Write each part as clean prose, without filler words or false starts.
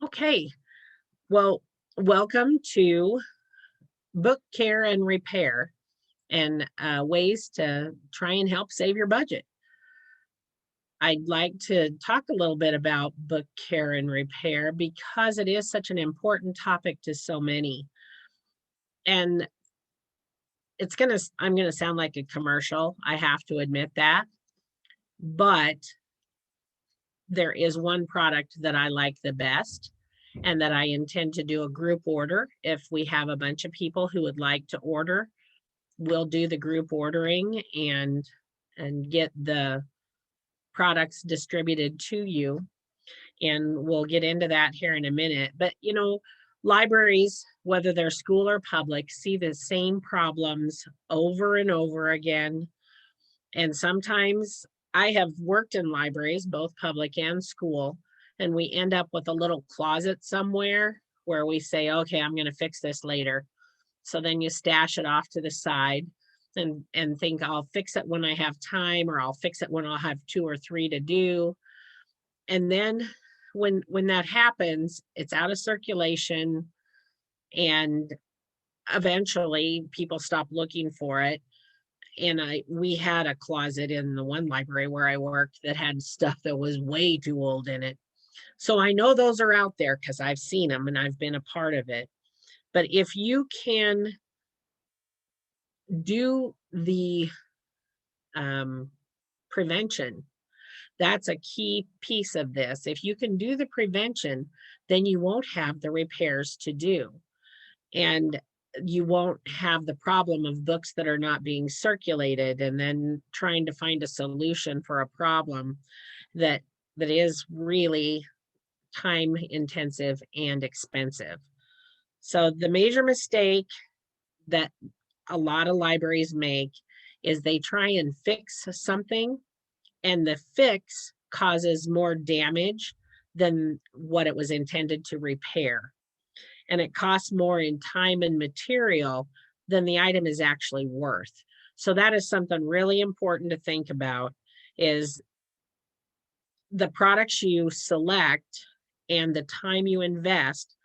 Okay, well, welcome to Book Care and Repair and ways to try and help save your budget. I'd like to talk a little bit about book care and repair because it is such an important topic to so many. And I'm going to sound like a commercial. I have to admit that. But there is one product that I like the best and that I intend to do a group order. If we have a bunch of people who would like to order, we'll do the group ordering and get the products distributed to you. And we'll get into that here in a minute. But libraries, whether they're school or public, see the same problems over and over again. And sometimes I have worked in libraries, both public and school, and we end up with a little closet somewhere where we say, okay, I'm going to fix this later. So then you stash it off to the side and think I'll fix it when I have time, or I'll fix it when I'll have 2 or 3 to do. And then when that happens, it's out of circulation, and eventually people stop looking for it. And we had a closet in the one library where I worked that had stuff that was way too old in it. So I know those are out there because I've seen them and I've been a part of it. But if you can do the prevention, that's a key piece of this. If you can do the prevention, then you won't have the repairs to do. And you won't have the problem of books that are not being circulated and then trying to find a solution for a problem that is really time intensive and expensive. So the major mistake that a lot of libraries make is they try and fix something, and the fix causes more damage than what it was intended to repair. And it costs more in time and material than the item is actually worth. So that is something really important to think about, is the products you select and the time you invest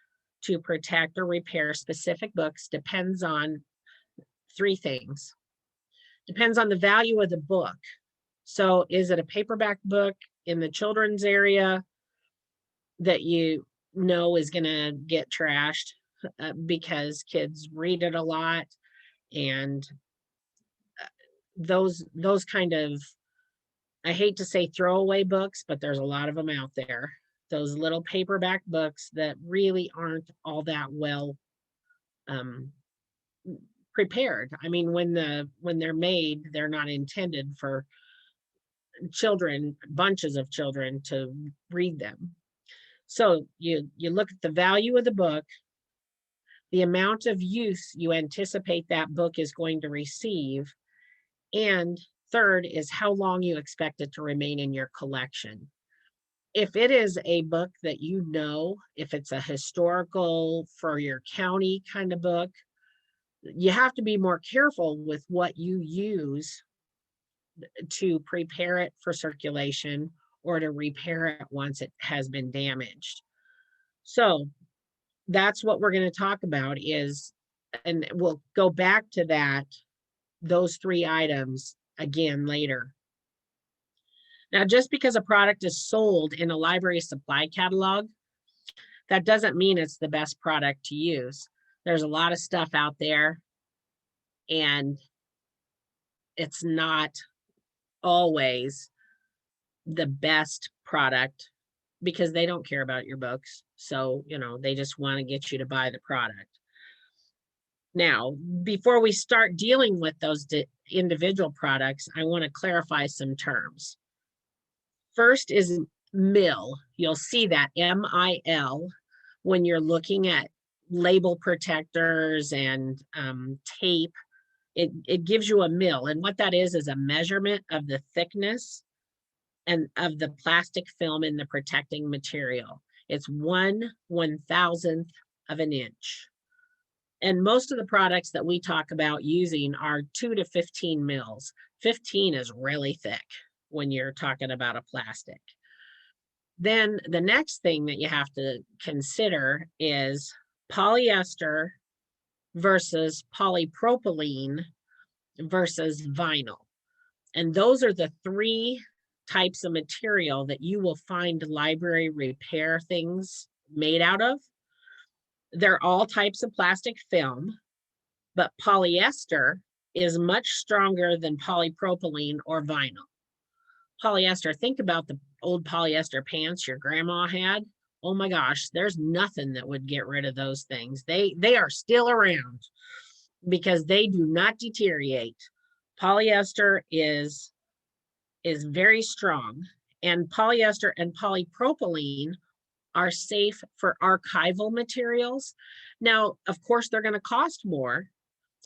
to protect or repair specific books depends on 3 things. Depends on the value of the book. So is it a paperback book in the children's area that you know is going to get trashed because kids read it a lot, and those kind of, I hate to say throwaway books, but there's a lot of them out there. Those little paperback books that really aren't all that well um, prepared. I mean, when they're made, they're not intended for children, bunches of children to read them. So you look at the value of the book, the amount of use you anticipate that book is going to receive, and third is how long you expect it to remain in your collection. If it is a book that if it's a historical for your county kind of book, you have to be more careful with what you use to prepare it for circulation or to repair it once it has been damaged. So that's what we're going to talk about and we'll go back to those 3 items again later. Now, just because a product is sold in a library supply catalog, that doesn't mean it's the best product to use. There's a lot of stuff out there, and it's not always the best product because they don't care about your books. So, they just want to get you to buy the product. Now, before we start dealing with those individual products, I want to clarify some terms. First is MIL. You'll see that MIL when you're looking at label protectors and tape. It gives you a MIL, and what that is a measurement of the thickness and of the plastic film in the protecting material. It's 1/1000th of an inch. And most of the products that we talk about using are 2 to 15 mils. 15 is really thick when you're talking about a plastic. Then the next thing that you have to consider is polyester versus polypropylene versus vinyl. And those are the three types of material that you will find library repair things made out of. They're all types of plastic film, but polyester is much stronger than polypropylene or vinyl. Polyester, think about the old polyester pants your grandma had. Oh my gosh, there's nothing that would get rid of those things. They are still around because they do not deteriorate. Polyester is very strong, and polyester and polypropylene are safe for archival materials. Now, of course, they're going to cost more.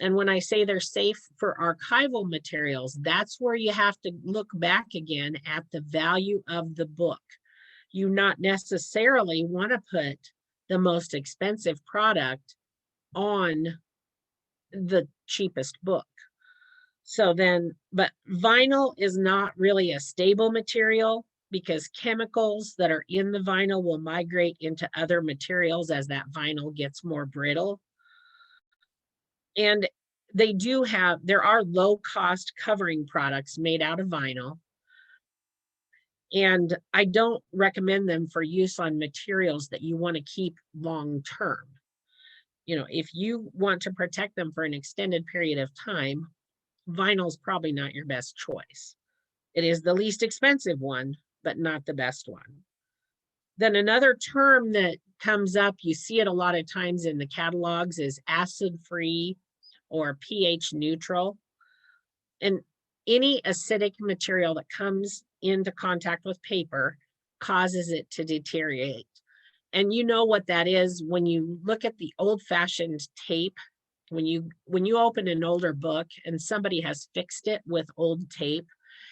And when I say they're safe for archival materials, that's where you have to look back again at the value of the book. You not necessarily want to put the most expensive product on the cheapest book. So then, but vinyl is not really a stable material because chemicals that are in the vinyl will migrate into other materials as that vinyl gets more brittle. And there are low cost covering products made out of vinyl. And I don't recommend them for use on materials that you want to keep long term. You know, if you want to protect them for an extended period of time, vinyl is probably not your best choice. It is the least expensive one, but not the best one. Then another term that comes up, you see it a lot of times in the catalogs, is acid-free or pH neutral. And any acidic material that comes into contact with paper causes it to deteriorate. And you know what that is when you look at the old-fashioned tape. When you open an older book and somebody has fixed it with old tape,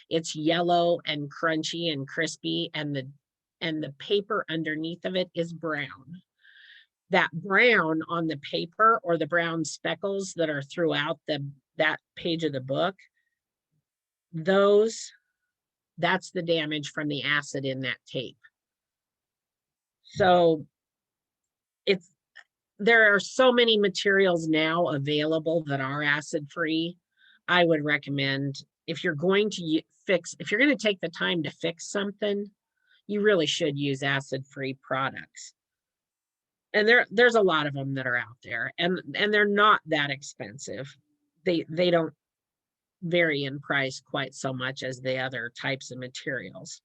it's yellow and crunchy and crispy, and the paper underneath of it is brown. That brown on the paper, or the brown speckles that are throughout that page of the book, that's the damage from the acid in that tape. So there are so many materials now available that are acid-free. I would recommend, if you're going to take the time to fix something, you really should use acid-free products. And there's a lot of them that are out there, and they're not that expensive. They don't vary in price quite so much as the other types of materials.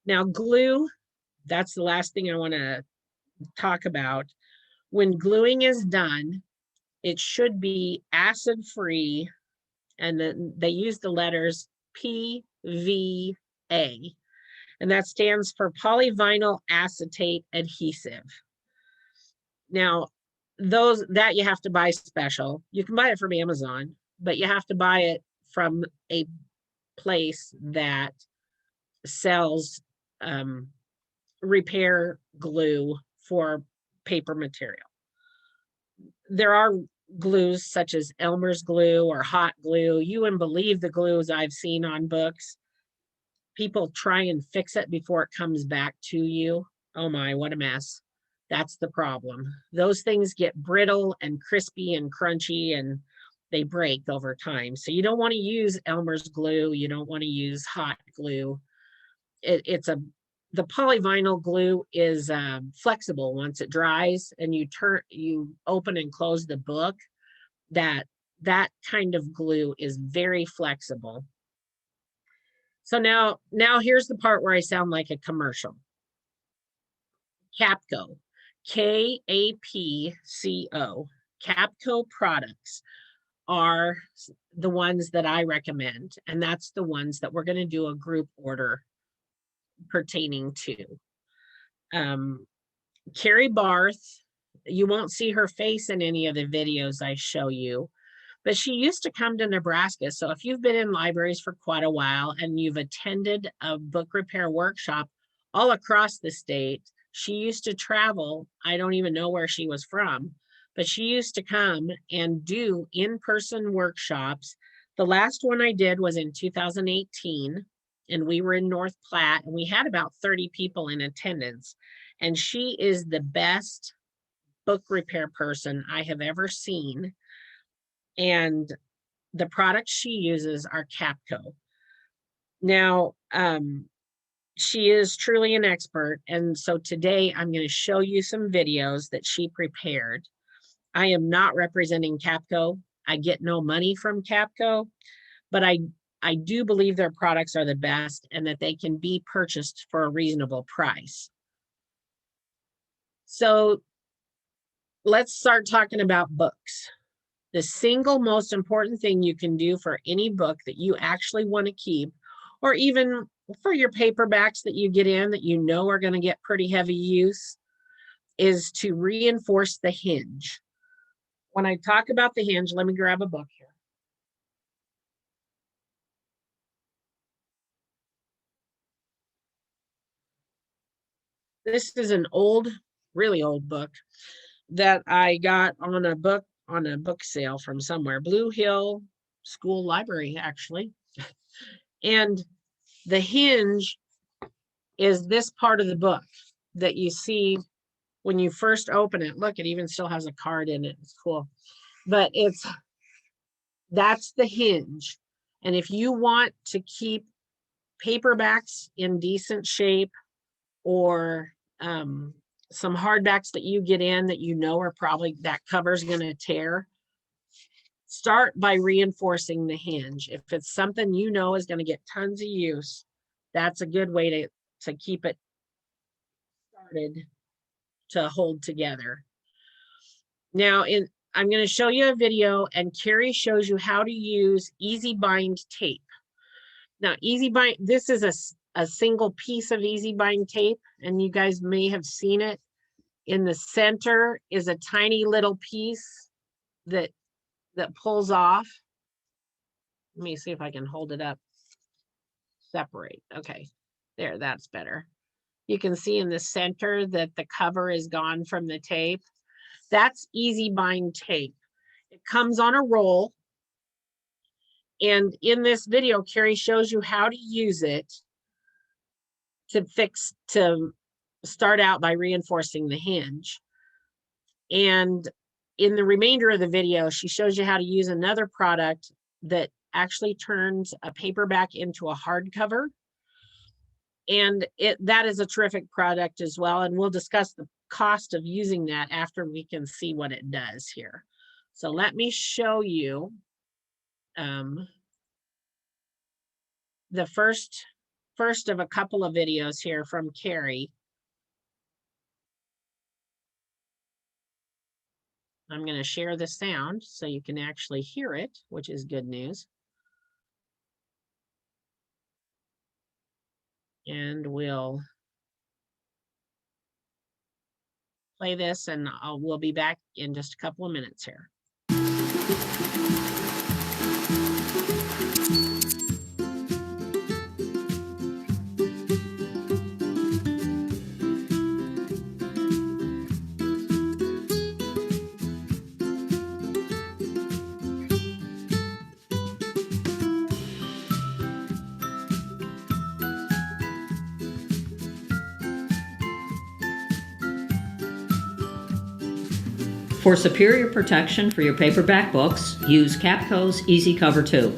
Now, glue, that's the last thing I want to talk about. When gluing is done, it should be acid-free, and then they use the letters PVA, and that stands for polyvinyl acetate adhesive. Now, that you have to buy special. You can buy it from Amazon, but you have to buy it from a place that sells repair glue for paper material. There are glues such as Elmer's glue or hot glue. You wouldn't believe the glues I've seen on books. People try and fix it before it comes back to you. Oh my, what a mess. That's the problem. Those things get brittle and crispy and crunchy, and they break over time. So you don't want to use Elmer's glue. You don't want to use hot glue. The polyvinyl glue is flexible once it dries, and you open and close the book. That kind of glue is very flexible. So now here's the part where I sound like a commercial. Kapco, Kapco, Kapco products are the ones that I recommend, and that's the ones that we're going to do a group order pertaining to. Carrie Barth, you won't see her face in any of the videos I show you, but she used to come to Nebraska. So if you've been in libraries for quite a while and you've attended a book repair workshop all across the state, she used to travel. I don't even know where she was from, but she used to come and do in-person workshops. The last one I did was in 2018. and we were in North Platte, and we had about 30 people in attendance. And she is the best book repair person I have ever seen. And the products she uses are Capco. Now, she is truly an expert. And so today I'm going to show you some videos that she prepared. I am not representing Capco. I get no money from Capco, but I do believe their products are the best and that they can be purchased for a reasonable price. So let's start talking about books. The single most important thing you can do for any book that you actually want to keep, or even for your paperbacks that you get in that you know are going to get pretty heavy use, is to reinforce the hinge. When I talk about the hinge, let me grab a book here. This is an old, really old book that I got on a book sale from somewhere, Blue Hill School Library, actually. And the hinge is this part of the book that you see when you first open it. Look, it even still has a card in it. It's cool. But that's the hinge. And if you want to keep paperbacks in decent shape, or some hardbacks that you get in that you know are probably, that cover's going to tear, start by reinforcing the hinge. If it's something you know is going to get tons of use, that's a good way to keep it started to hold together. Now, I'm going to show you a video, and Carrie shows you how to use Easy Bind tape. Now, Easy Bind, this is a single piece of Easy Bind tape, and you guys may have seen it. In the center is a tiny little piece that pulls off. Let me see if I can hold it up. Separate. Okay, there, that's better. You can see in the center that the cover is gone from the tape. That's Easy Bind tape. It comes on a roll. And in this video, Carrie shows you how to use it to start out by reinforcing the hinge. And in the remainder of the video, she shows you how to use another product that actually turns a paperback into a hardcover. And that is a terrific product as well. And we'll discuss the cost of using that after we can see what it does here. So let me show you the first of a couple of videos here from Carrie. I'm going to share the sound so you can actually hear it, which is good news. And we'll play this, and we'll be back in just a couple of minutes here. For superior protection for your paperback books, use Capco's Easy Cover 2.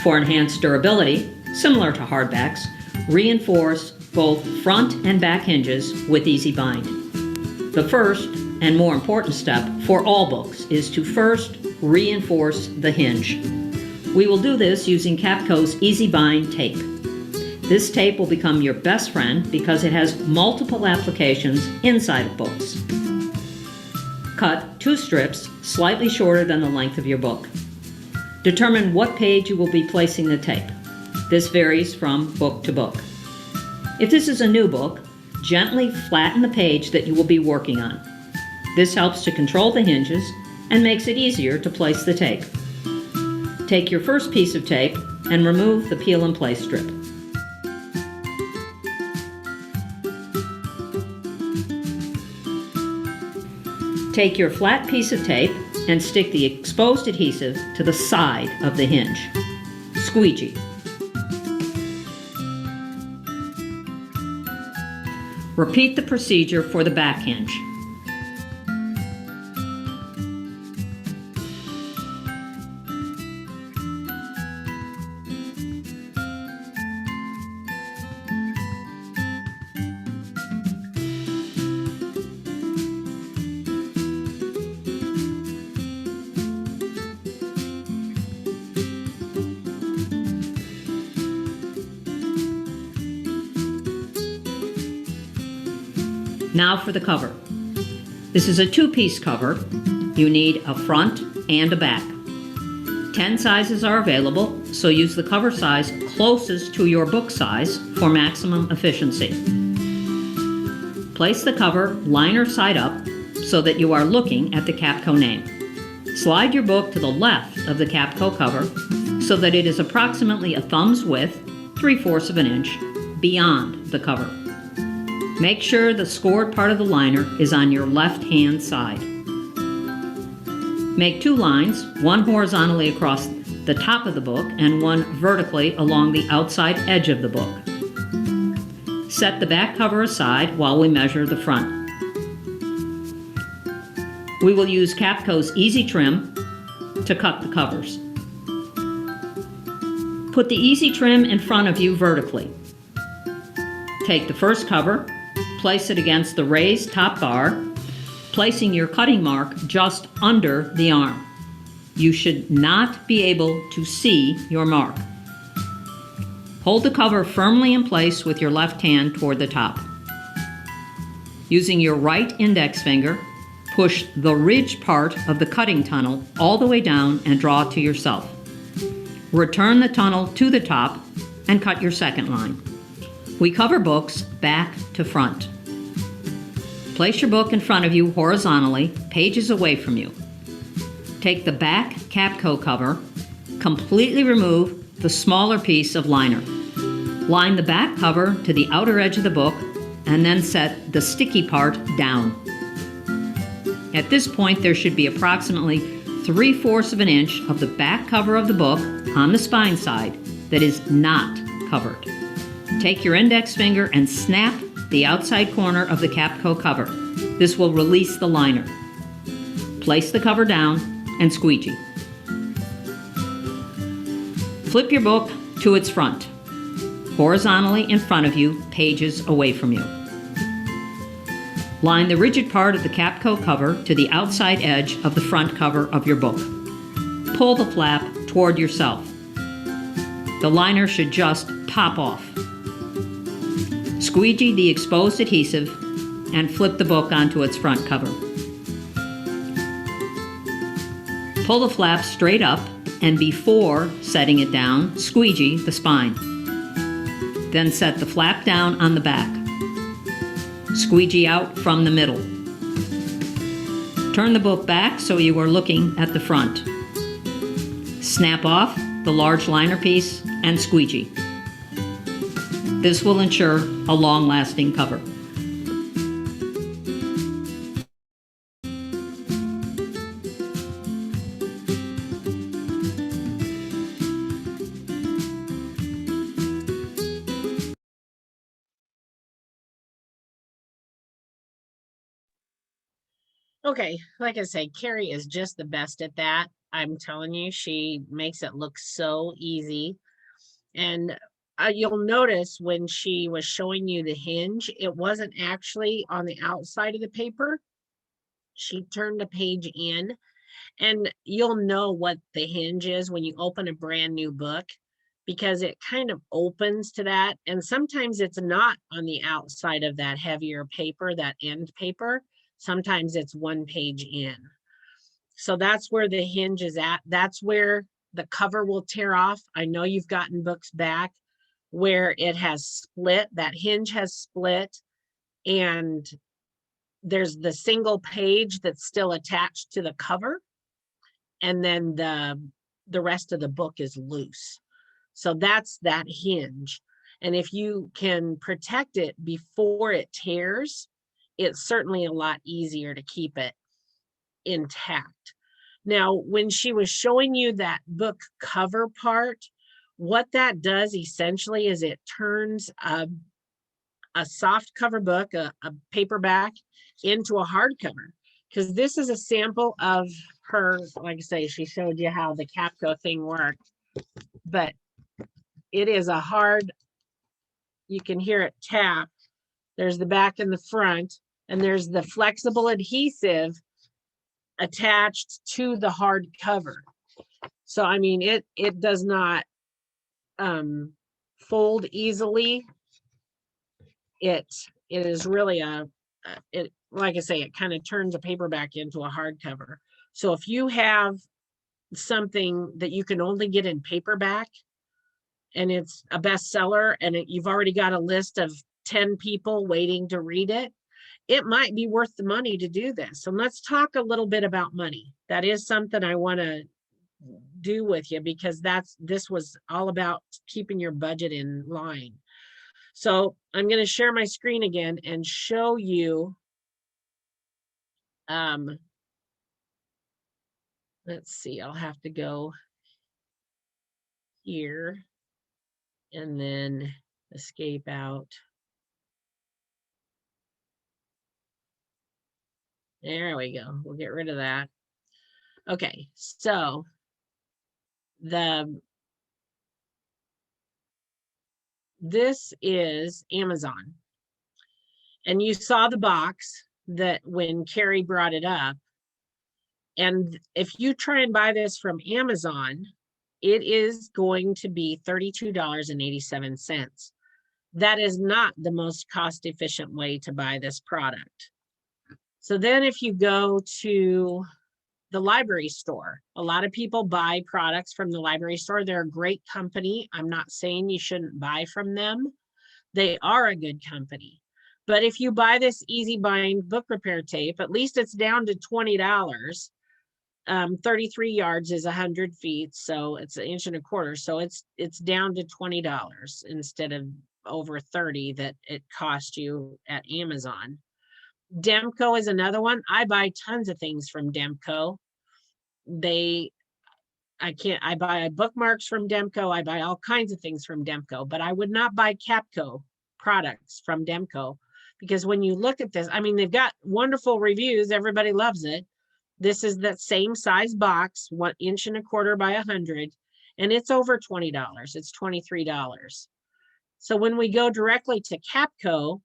For enhanced durability, similar to hardbacks, reinforce both front and back hinges with Easy Bind. The first and more important step for all books is to first reinforce the hinge. We will do this using Capco's Easy Bind tape. This tape will become your best friend because it has multiple applications inside of books. Cut 2 strips slightly shorter than the length of your book. Determine what page you will be placing the tape. This varies from book to book. If this is a new book, gently flatten the page that you will be working on. This helps to control the hinges and makes it easier to place the tape. Take your first piece of tape and remove the peel and place strip. Take your flat piece of tape and stick the exposed adhesive to the side of the hinge. Squeegee. Repeat the procedure for the back hinge. Now for the cover. This is a two-piece cover. You need a front and a back. 10 sizes are available, so use the cover size closest to your book size for maximum efficiency. Place the cover liner side up so that you are looking at the Capco name. Slide your book to the left of the Capco cover so that it is approximately a thumb's width, 3/4 of an inch, beyond the cover. Make sure the scored part of the liner is on your left-hand side. Make 2 lines, one horizontally across the top of the book and one vertically along the outside edge of the book. Set the back cover aside while we measure the front. We will use Capco's Easy Trim to cut the covers. Put the Easy Trim in front of you vertically. Take the first cover, place it against the raised top bar, placing your cutting mark just under the arm. You should not be able to see your mark. Hold the cover firmly in place with your left hand toward the top. Using your right index finger, push the ridge part of the cutting tunnel all the way down and draw it to yourself. Return the tunnel to the top and cut your second line. We cover books back to front. Place your book in front of you horizontally, pages away from you. Take the back Capco cover, completely remove the smaller piece of liner. Line the back cover to the outer edge of the book and then set the sticky part down. At this point, there should be approximately 3/4 of an inch of the back cover of the book on the spine side that is not covered. Take your index finger and snap the outside corner of the Capco cover. This will release the liner. Place the cover down and squeegee. Flip your book to its front, horizontally in front of you, pages away from you. Line the rigid part of the Capco cover to the outside edge of the front cover of your book. Pull the flap toward yourself. The liner should just pop off. Squeegee the exposed adhesive and flip the book onto its front cover. Pull the flap straight up and before setting it down, squeegee the spine. Then set the flap down on the back. Squeegee out from the middle. Turn the book back so you are looking at the front. Snap off the large liner piece and squeegee. This will ensure a long-lasting cover. Okay, like I say, Carrie is just the best at that. I'm telling you, she makes it look so easy. And you'll notice when she was showing you the hinge, it wasn't actually on the outside of the paper. She turned the page in, and you'll know what the hinge is when you open a brand new book, because it kind of opens to that. And sometimes it's not on the outside of that heavier paper, that end paper. Sometimes it's one page in. So that's where the hinge is at. That's where the cover will tear off. I know you've gotten books back where it has split, that hinge has split, and there's the single page that's still attached to the cover, and then the rest of the book is loose. So that's that hinge. And if you can protect it before it tears, it's certainly a lot easier to keep it intact. Now, when she was showing you that book cover part, what that does essentially is it turns a soft cover book, a paperback, into a hardcover. Because this is a sample of her, like I say, she showed you how the Capco thing worked, but it is a hard, you can hear it tap. There's the back and the front, and there's the flexible adhesive attached to the hard cover. So, I mean, it does not fold easily. It is really it, like I say, it kind of turns a paperback into a hardcover. So if you have something that you can only get in paperback and it's a bestseller and you've already got a list of 10 people waiting to read it, it might be worth the money to do this. So let's talk a little bit about money. That is something I want to do with you, because this was all about keeping your budget in line. So I'm going to share my screen again and show you. Let's see, I'll have to go here and then escape out. There we go. We'll get rid of that. Okay, so this is Amazon. And you saw the box that when Carrie brought it up. And if you try and buy this from Amazon, it is going to be $32.87. That is not the most cost efficient way to buy this product. So then if you go to the library store, a lot of people buy products from the library store. They're a great company. I'm not saying you shouldn't buy from them. They are a good company. But if you buy this Easy Bind book repair tape, at least it's down to $20. 33 yards is 100 feet, so it's 1.25 inches. So it's down to $20 instead of over 30 that it cost you at Amazon. Demco is another one. I buy tons of things from Demco. I buy bookmarks from Demco. I buy all kinds of things from Demco, but I would not buy Capco products from Demco, because when you look at this, I mean, they've got wonderful reviews. Everybody loves it. This is that same size box, 1.25 inches by 100, and it's over $20. It's $23. So when we go directly to Capco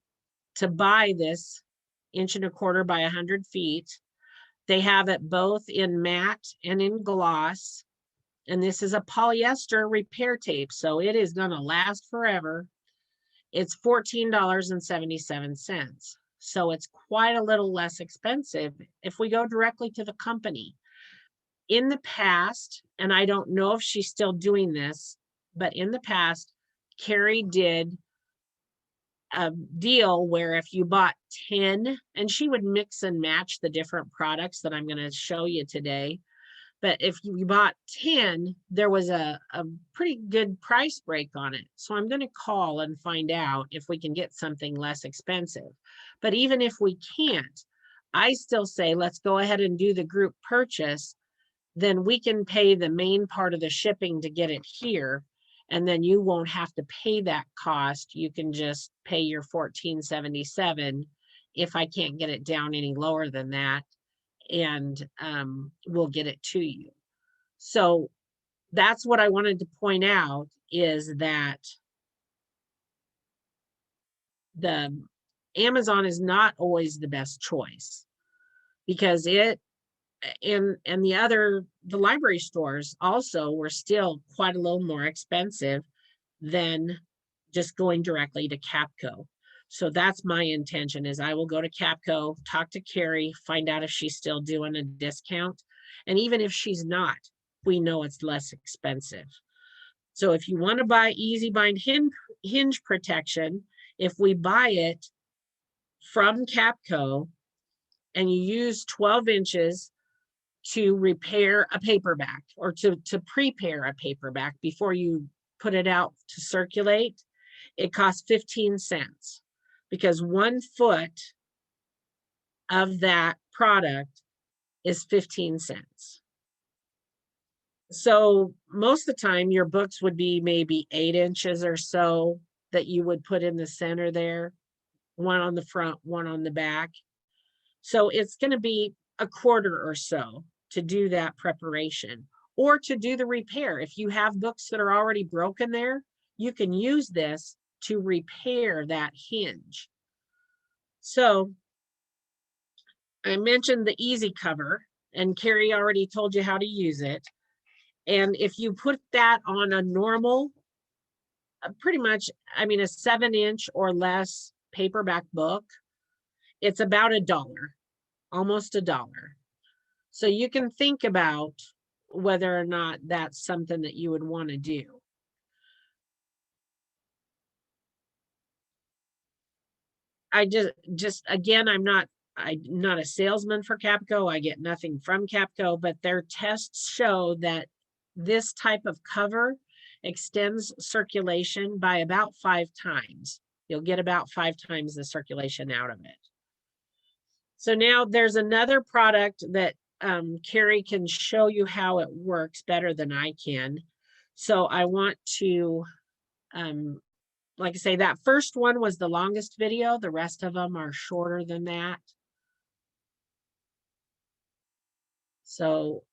to buy this 1.25 inches by 100 feet, they have it both in matte and in gloss. And this is a polyester repair tape, so it is going to last forever. It's $14.77. So it's quite a little less expensive if we go directly to the company. In the past, and I don't know if she's still doing this, but in the past, Carrie did a deal where if you bought 10, and she would mix and match the different products that I'm going to show you today. But if you bought 10, there was a pretty good price break on it. So I'm going to call and find out if we can get something less expensive. But even if we can't, I still say, let's go ahead and do the group purchase. Then we can pay the main part of the shipping to get it here. And then you won't have to pay that cost. You can just pay your $14.77 if I can't get it down any lower than that. And we'll get it to you. So that's what I wanted to point out, is that the Amazon is not always the best choice, because it and the library stores also were still quite a little more expensive than just going directly to Capco. So that's my intention, is I will go to Capco, talk to Carrie, find out if she's still doing a discount. And even if she's not, we know it's less expensive. So if you want to buy Easy Bind hinge protection, if we buy it from Capco and you use 12 inches to repair a paperback, or to prepare a paperback before you put it out to circulate, it costs 15 cents, because 1 foot of that product is 15 cents. So most of the time your books would be maybe 8 inches or so that you would put in the center there. one on the front, one on the back. So it's going to be a quarter or so to do that preparation or to do the repair. If you have books that are already broken there, you can use this to repair that hinge. So I mentioned the easy cover, and Carrie already told you how to use it. And if you put that on a normal, pretty much, I mean, a 7-inch or less paperback book, it's about $1, almost $1. So you can think about whether or not that's something that you would want to do. I just again, I'm not a salesman for Capco. I get nothing from Capco, but their tests show that this type of cover extends circulation by about 5 times. You'll get about 5 times the circulation out of it. So now there's another product that Carrie can show you how it works better than I can. So I want to, like I say, that first one was the longest video. The rest of them are shorter than that. So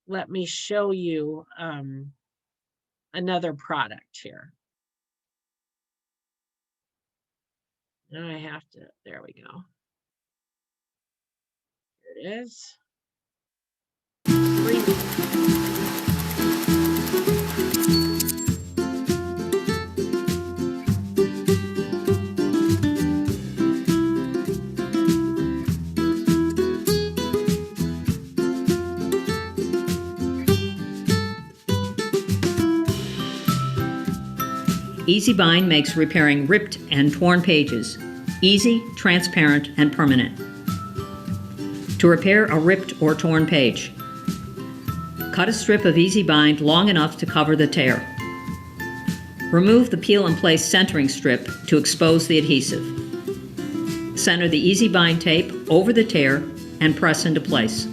let me show you another product here. Now I have to, there we go. Here it is. EasyBind makes repairing ripped and torn pages easy, transparent, and permanent. To repair a ripped or torn page, cut a strip of EasyBind long enough to cover the tear. Remove the peel and place centering strip to expose the adhesive. Center the EasyBind tape over the tear and press into place.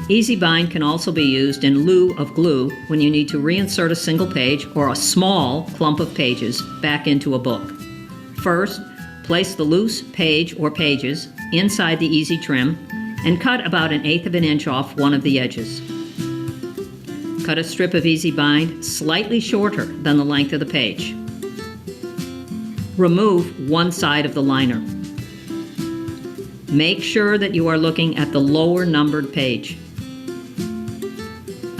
EasyBind can also be used in lieu of glue when you need to reinsert a single page or a small clump of pages back into a book. First, place the loose page or pages inside the Easy Trim and cut about 1/8 inch off one of the edges. Cut a strip of EasyBind slightly shorter than the length of the page. Remove one side of the liner. Make sure that you are looking at the lower numbered page.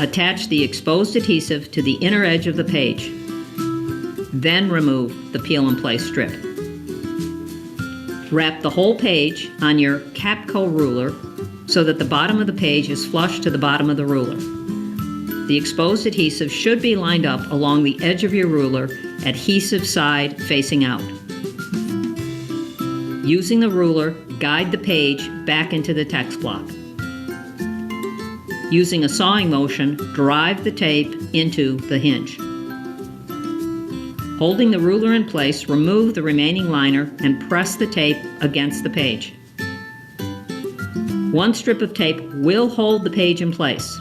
Attach the exposed adhesive to the inner edge of the page. Then remove the peel and place strip. Wrap the whole page on your Capco ruler so that the bottom of the page is flush to the bottom of the ruler. The exposed adhesive should be lined up along the edge of your ruler, adhesive side facing out. Using the ruler, guide the page back into the text block. Using a sawing motion, drive the tape into the hinge. Holding the ruler in place, remove the remaining liner and press the tape against the page. One strip of tape will hold the page in place.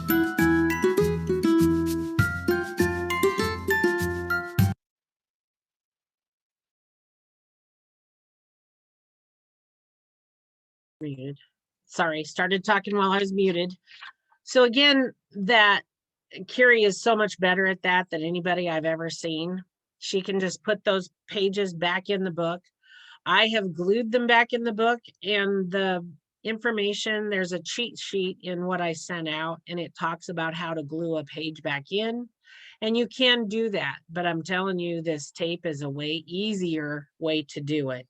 Muted. Sorry, started talking while I was muted. So again, that Carrie is so much better at that than anybody I've ever seen. She can just put those pages back in the book. I have glued them back in the book, and the information. There's a cheat sheet in what I sent out, and it talks about how to glue a page back in. And you can do that, but I'm telling you, this tape is a way easier way to do it.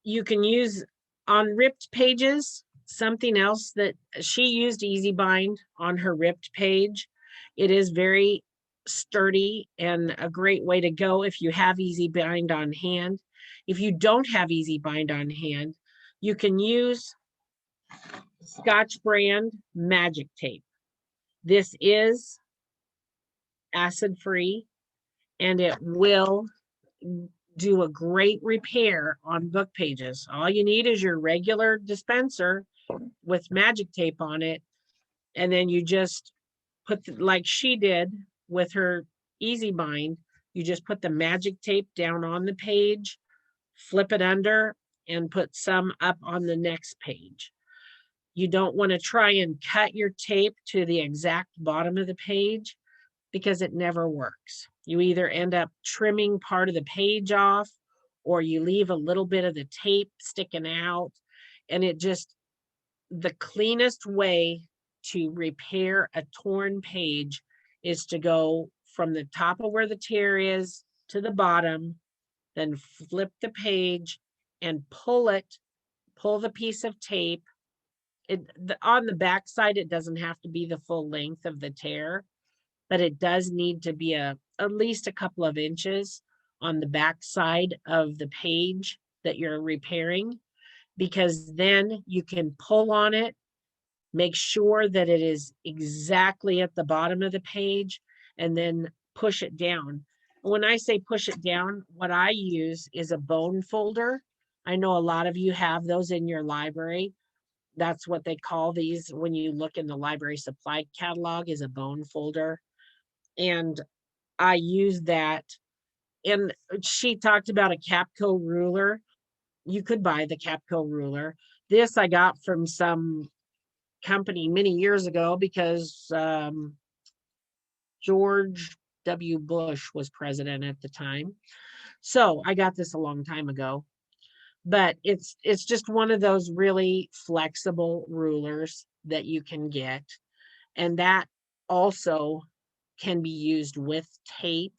You can use on ripped pages, something else that she used Easy Bind on her ripped page. It is very sturdy and a great way to go if you have Easy Bind on hand. If you don't have Easy Bind on hand, you can use Scotch brand magic tape. This is acid free and it will do a great repair on book pages. All you need is your regular dispenser with magic tape on it. And then you just put, like she did with her Easy Bind, you just put the magic tape down on the page, flip it under, and put some up on the next page. You don't want to try and cut your tape to the exact bottom of the page because it never works. You either end up trimming part of the page off or you leave a little bit of the tape sticking out. And it just, the cleanest way to repair a torn page is to go from the top of where the tear is to the bottom, then flip the page and pull the piece of tape. On the back side, it doesn't have to be the full length of the tear, but it does need to be at least a couple of inches on the back side of the page that you're repairing, because then you can pull on it, make sure that it is exactly at the bottom of the page, and then push it down. When I say push it down, what I use is a bone folder. I know a lot of you have those in your library. That's what they call these when you look in the library supply catalog, is a bone folder. And I use that. And she talked about a Capco ruler. You could buy the Capco ruler. This I got from some company many years ago because George W. Bush was president at the time. So I got this a long time ago. But it's just one of those really flexible rulers that you can get. And that also can be used with tape,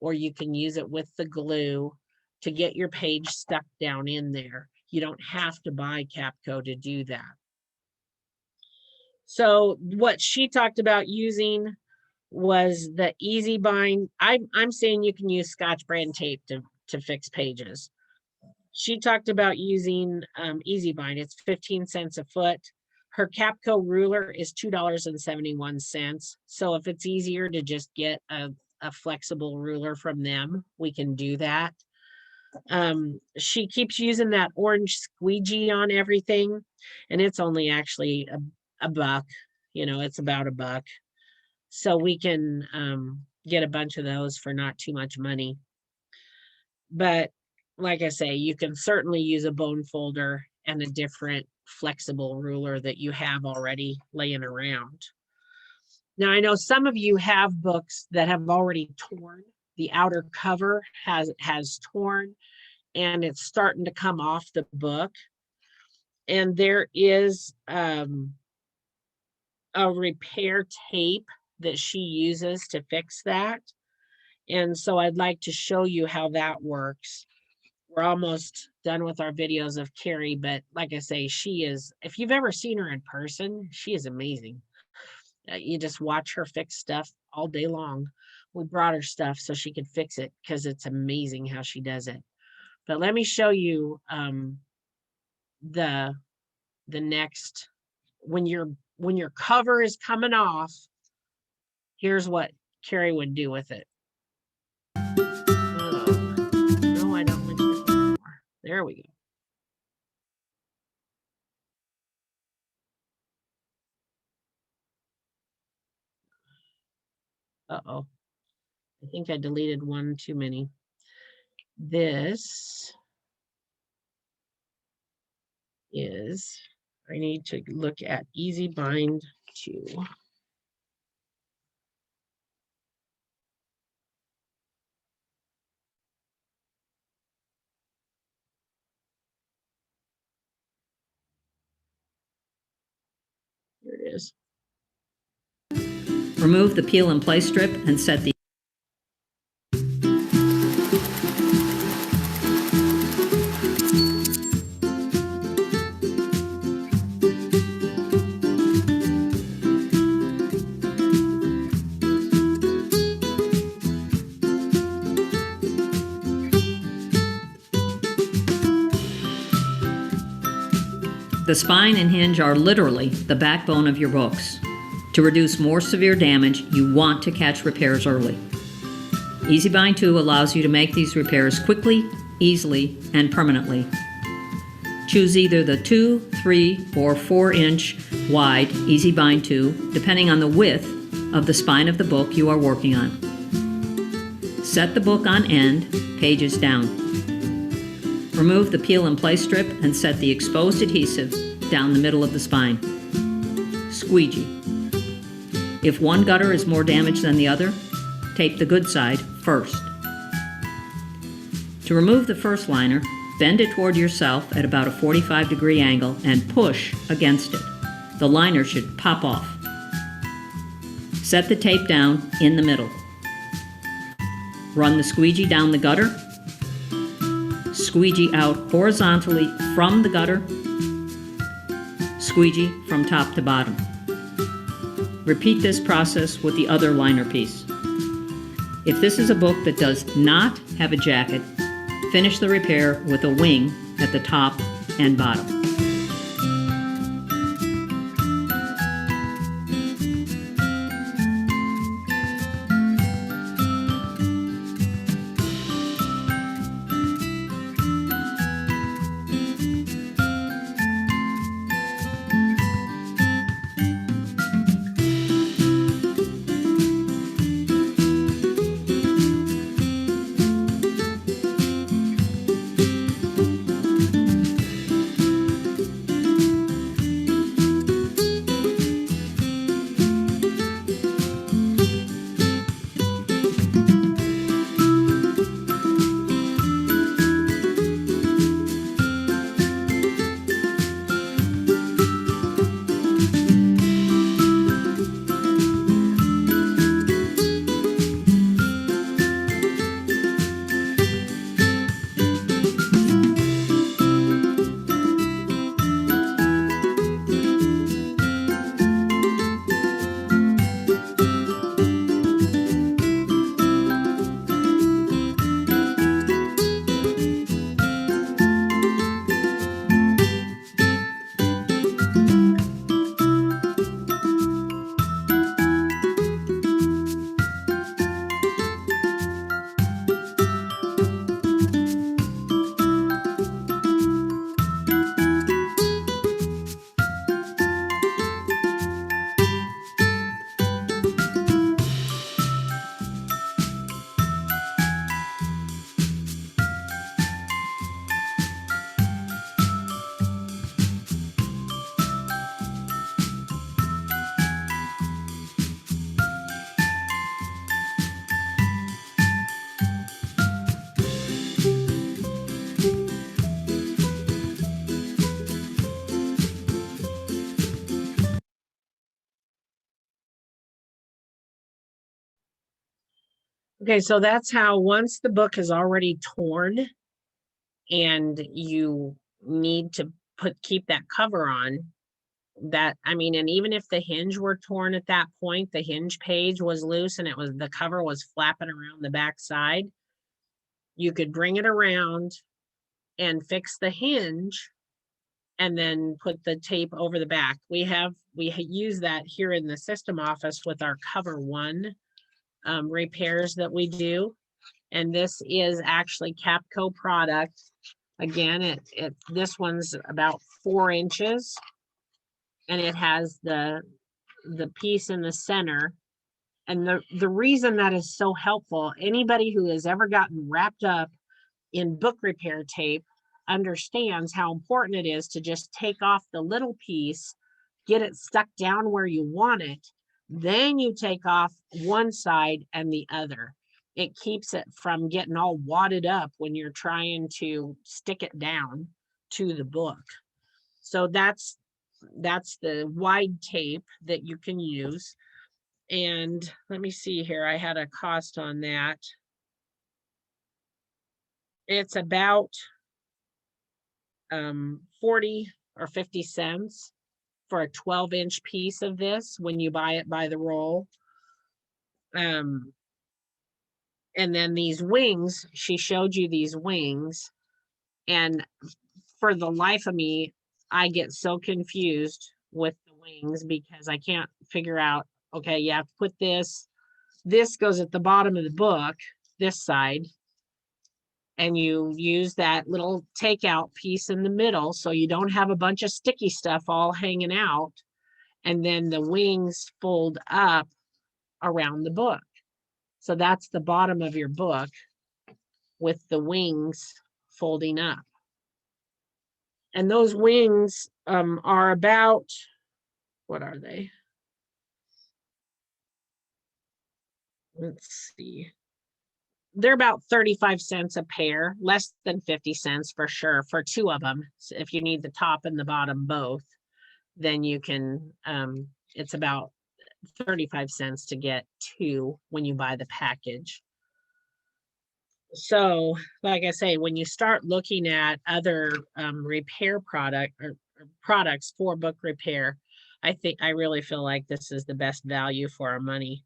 or you can use it with the glue to get your page stuck down in there. You don't have to buy Capco to do that. So what she talked about using was the Easy Bind. I'm saying you can use Scotch brand tape to fix pages. She talked about using Easy Bind. It's 15 cents a foot. Her Capco ruler is $2.71. So if it's easier to just get a flexible ruler from them, we can do that. She keeps using that orange squeegee on everything, and it's only actually a buck. It's about a buck. So we can get a bunch of those for not too much money. But like I say, you can certainly use a bone folder and a different flexible ruler that you have already laying around. Now, I know some of you have books that have already torn. The outer cover has torn and it's starting to come off the book. And there is a repair tape that she uses to fix that. And so I'd like to show you how that works. We're almost done with our videos of Carrie, but like I say, she is, if you've ever seen her in person, she is amazing. You just watch her fix stuff all day long. We brought her stuff so she could fix it because it's amazing how she does it. But let me show you the next, when your cover is coming off, here's what Carrie would do with it. Oh, no, I don't want this anymore. There we go. Uh-oh. I think I deleted one too many. This is, I need to look at Easy Bind 2. it is. Remove the peel and play strip and set the The spine and hinge are literally the backbone of your books. To reduce more severe damage, you want to catch repairs early. EasyBind 2 allows you to make these repairs quickly, easily, and permanently. Choose either the 2, 3, or 4-inch wide EasyBind 2, depending on the width of the spine of the book you are working on. Set the book on end, pages down. Remove the peel and play strip and set the exposed adhesive down the middle of the spine. Squeegee. If one gutter is more damaged than the other, tape the good side first. To remove the first liner, bend it toward yourself at about a 45-degree angle and push against it. The liner should pop off. Set the tape down in the middle. Run the squeegee down the gutter. Squeegee out horizontally from the gutter. Squeegee from top to bottom. Repeat this process with the other liner piece. If this is a book that does not have a jacket, finish the repair with a wing at the top and bottom. Okay, so that's how once the book is already torn and you need to keep that cover on, that, I mean, and even if the hinge were torn at that point, the hinge page was loose and the cover was flapping around the back side, you could bring it around and fix the hinge and then put the tape over the back. We use that here in the system office with our Cover One repairs that we do. And this is actually Capco product. Again, this one's about 4 inches and it has the piece in the center. And the reason that is so helpful, anybody who has ever gotten wrapped up in book repair tape understands how important it is to just take off the little piece, get it stuck down where you want it, then you take off one side and the other. It keeps it from getting all wadded up when you're trying to stick it down to the book. So that's That's the wide tape that you can use. And let me see here, I had a cost on that. It's about 40 or 50 cents for a 12-inch piece of this when you buy it by the roll. And then these wings, she showed you these wings. And for the life of me, I get so confused with the wings because I can't figure out, okay, you have to put this goes at the bottom of the book, this side, and you use that little takeout piece in the middle so you don't have a bunch of sticky stuff all hanging out. And then the wings fold up around the book. So that's the bottom of your book with the wings folding up. And those wings are about, what are they? Let's see. They're about 35 cents a pair, less than 50 cents for sure for two of them. So if you need the top and the bottom both, then you can, it's about 35 cents to get two when you buy the package. So, like I say, when you start looking at other repair products for book repair, I really feel like this is the best value for our money.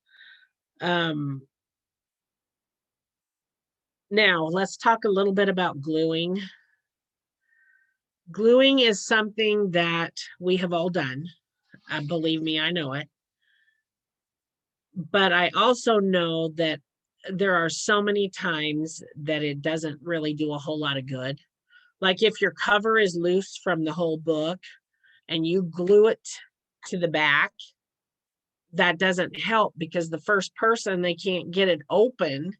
Now, let's talk a little bit about gluing. Gluing is something that we have all done. Believe me, I know it. But I also know that there are so many times that it doesn't really do a whole lot of good. Like if your cover is loose from the whole book and you glue it to the back, that doesn't help because the first person, they can't get it open,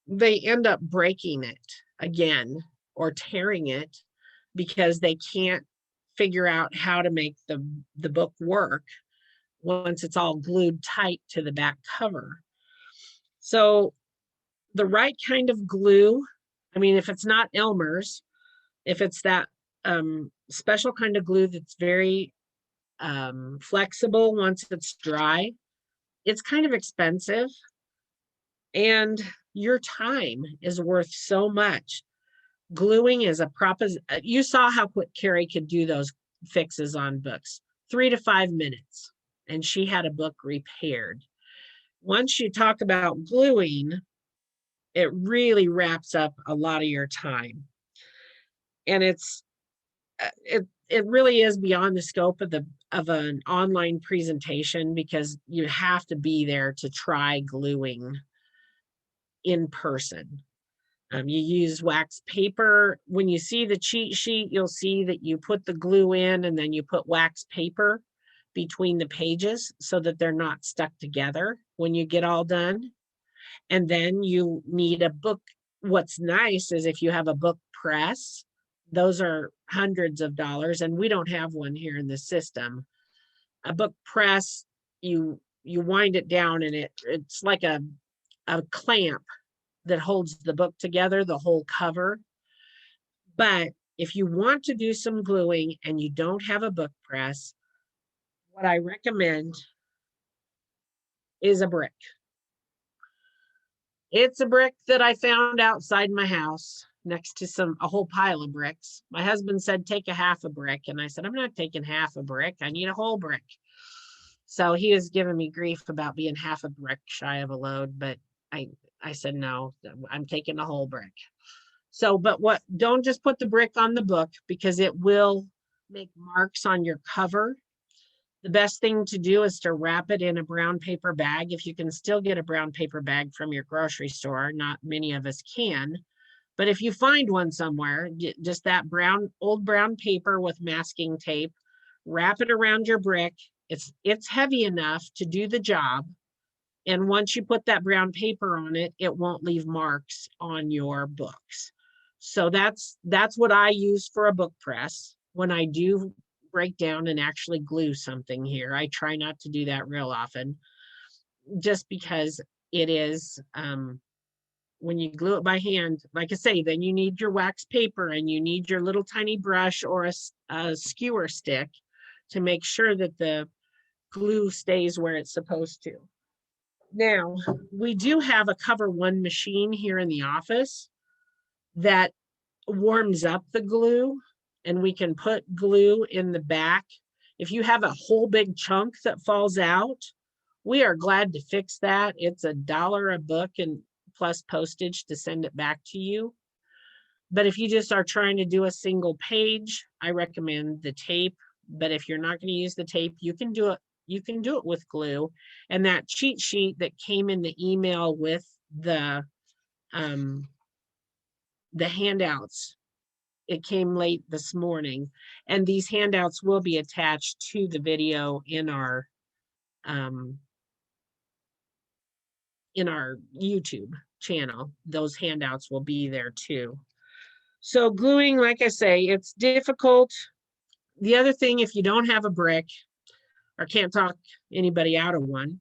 they end up breaking it again or tearing it because they can't figure out how to make the book work once it's all glued tight to the back cover. So the right kind of glue, I mean, if it's not Elmer's, if it's that special kind of glue that's very flexible once it's dry, it's kind of expensive. And your time is worth so much. Gluing is a proposition. You saw how quick Carrie could do those fixes on books, 3 to 5 minutes, and she had a book repaired. Once you talk about gluing, it really wraps up a lot of your time. And it really is beyond the scope of an online presentation because you have to be there to try gluing in person. You use wax paper. When you see the cheat sheet, you'll see that you put the glue in and then you put wax paper between the pages so that they're not stuck together when you get all done. And then you need a book. What's nice is if you have a book press, those are hundreds of dollars, and we don't have one here in the system. A book press, you wind it down and it's like a clamp that holds the book together, the whole cover. But if you want to do some gluing and you don't have a book press, what I recommend is a brick. It's a brick that I found outside my house next to a whole pile of bricks. My husband said, take a half a brick. And I said, I'm not taking half a brick. I need a whole brick. So he was giving me grief about being half a brick shy of a load, but I said, no, I'm taking the whole brick. So, but don't just put the brick on the book because it will make marks on your cover. The best thing to do is to wrap it in a brown paper bag. If you can still get a brown paper bag from your grocery store, not many of us can. But if you find one somewhere, just that old brown paper with masking tape, wrap it around your brick. It's heavy enough to do the job. And once you put that brown paper on it, it won't leave marks on your books. So that's what I use for a book press when I do break down and actually glue something here. I try not to do that real often just because it is, when you glue it by hand, like I say, then you need your wax paper and you need your little tiny brush or a skewer stick to make sure that the glue stays where it's supposed to. Now, we do have a Cover One machine here in the office that warms up the glue, and we can put glue in the back. If you have a whole big chunk that falls out, we are glad to fix that. It's $1 a book and plus postage to send it back to you. But if you just are trying to do a single page, I recommend the tape. But if you're not going to use the tape, you can do it. You can do it with glue. And that cheat sheet that came in the email with the handouts, it came late this morning, and these handouts will be attached to the video in our YouTube channel. Those handouts will be there too. So gluing, like I say, it's difficult. The other thing, if you don't have a brick or can't talk anybody out of one,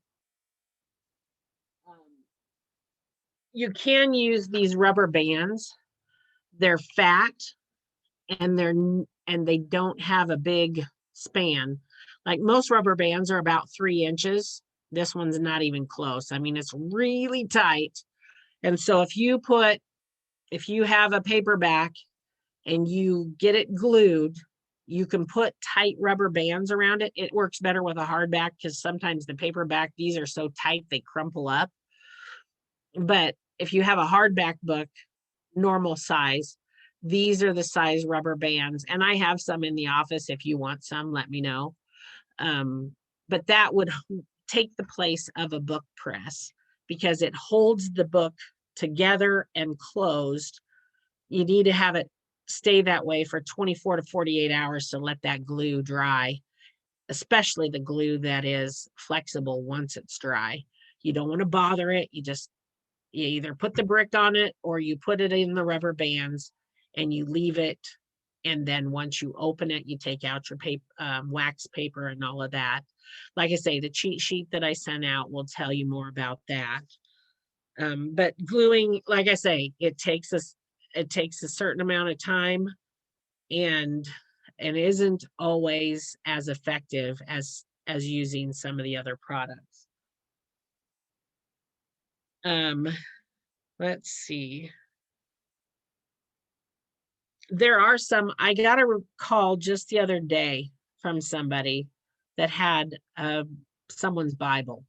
you can use these rubber bands. They're fat and they don't have a big span. Like most rubber bands are about 3 inches. This one's not even close. I mean, it's really tight. And so if you have a paperback and you get it glued, you can put tight rubber bands around it. It works better with a hardback because sometimes the paperback, these are so tight, they crumple up. But if you have a hardback book, normal size, these are the size rubber bands. And I have some in the office. If you want some, let me know. But that would take the place of a book press because it holds the book together and closed. You need to have it stay that way for 24 to 48 hours to let that glue dry, especially the glue that is flexible once it's dry. You don't want to bother it. You either put the brick on it or you put it in the rubber bands and you leave it. And then once you open it, you take out your paper, wax paper and all of that. Like I say, the cheat sheet that I sent out will tell you more about that. But gluing, like I say, it takes a certain amount of time and isn't always as effective as using some of the other products. Let's see. There are some, I got a call just the other day from somebody that had someone's Bible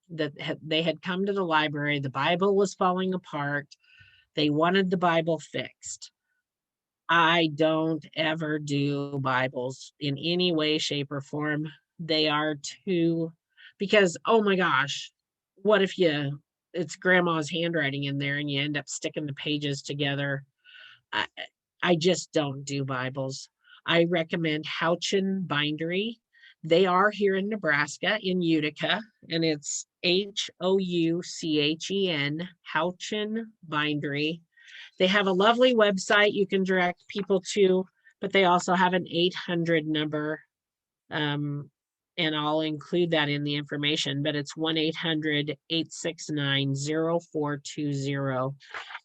that they had come to the library. The Bible was falling apart. They wanted the Bible fixed. I don't ever do Bibles in any way, shape, or form. They are too, because, oh my gosh, what if it's grandma's handwriting in there and you end up sticking the pages together? I just don't do Bibles. I recommend Houchen Bindery. They are here in Nebraska, in Utica, and it's Houchen, Houchen Bindery. They have a lovely website you can direct people to, but they also have an 800 number, and I'll include that in the information, but it's 1-800-869-0420.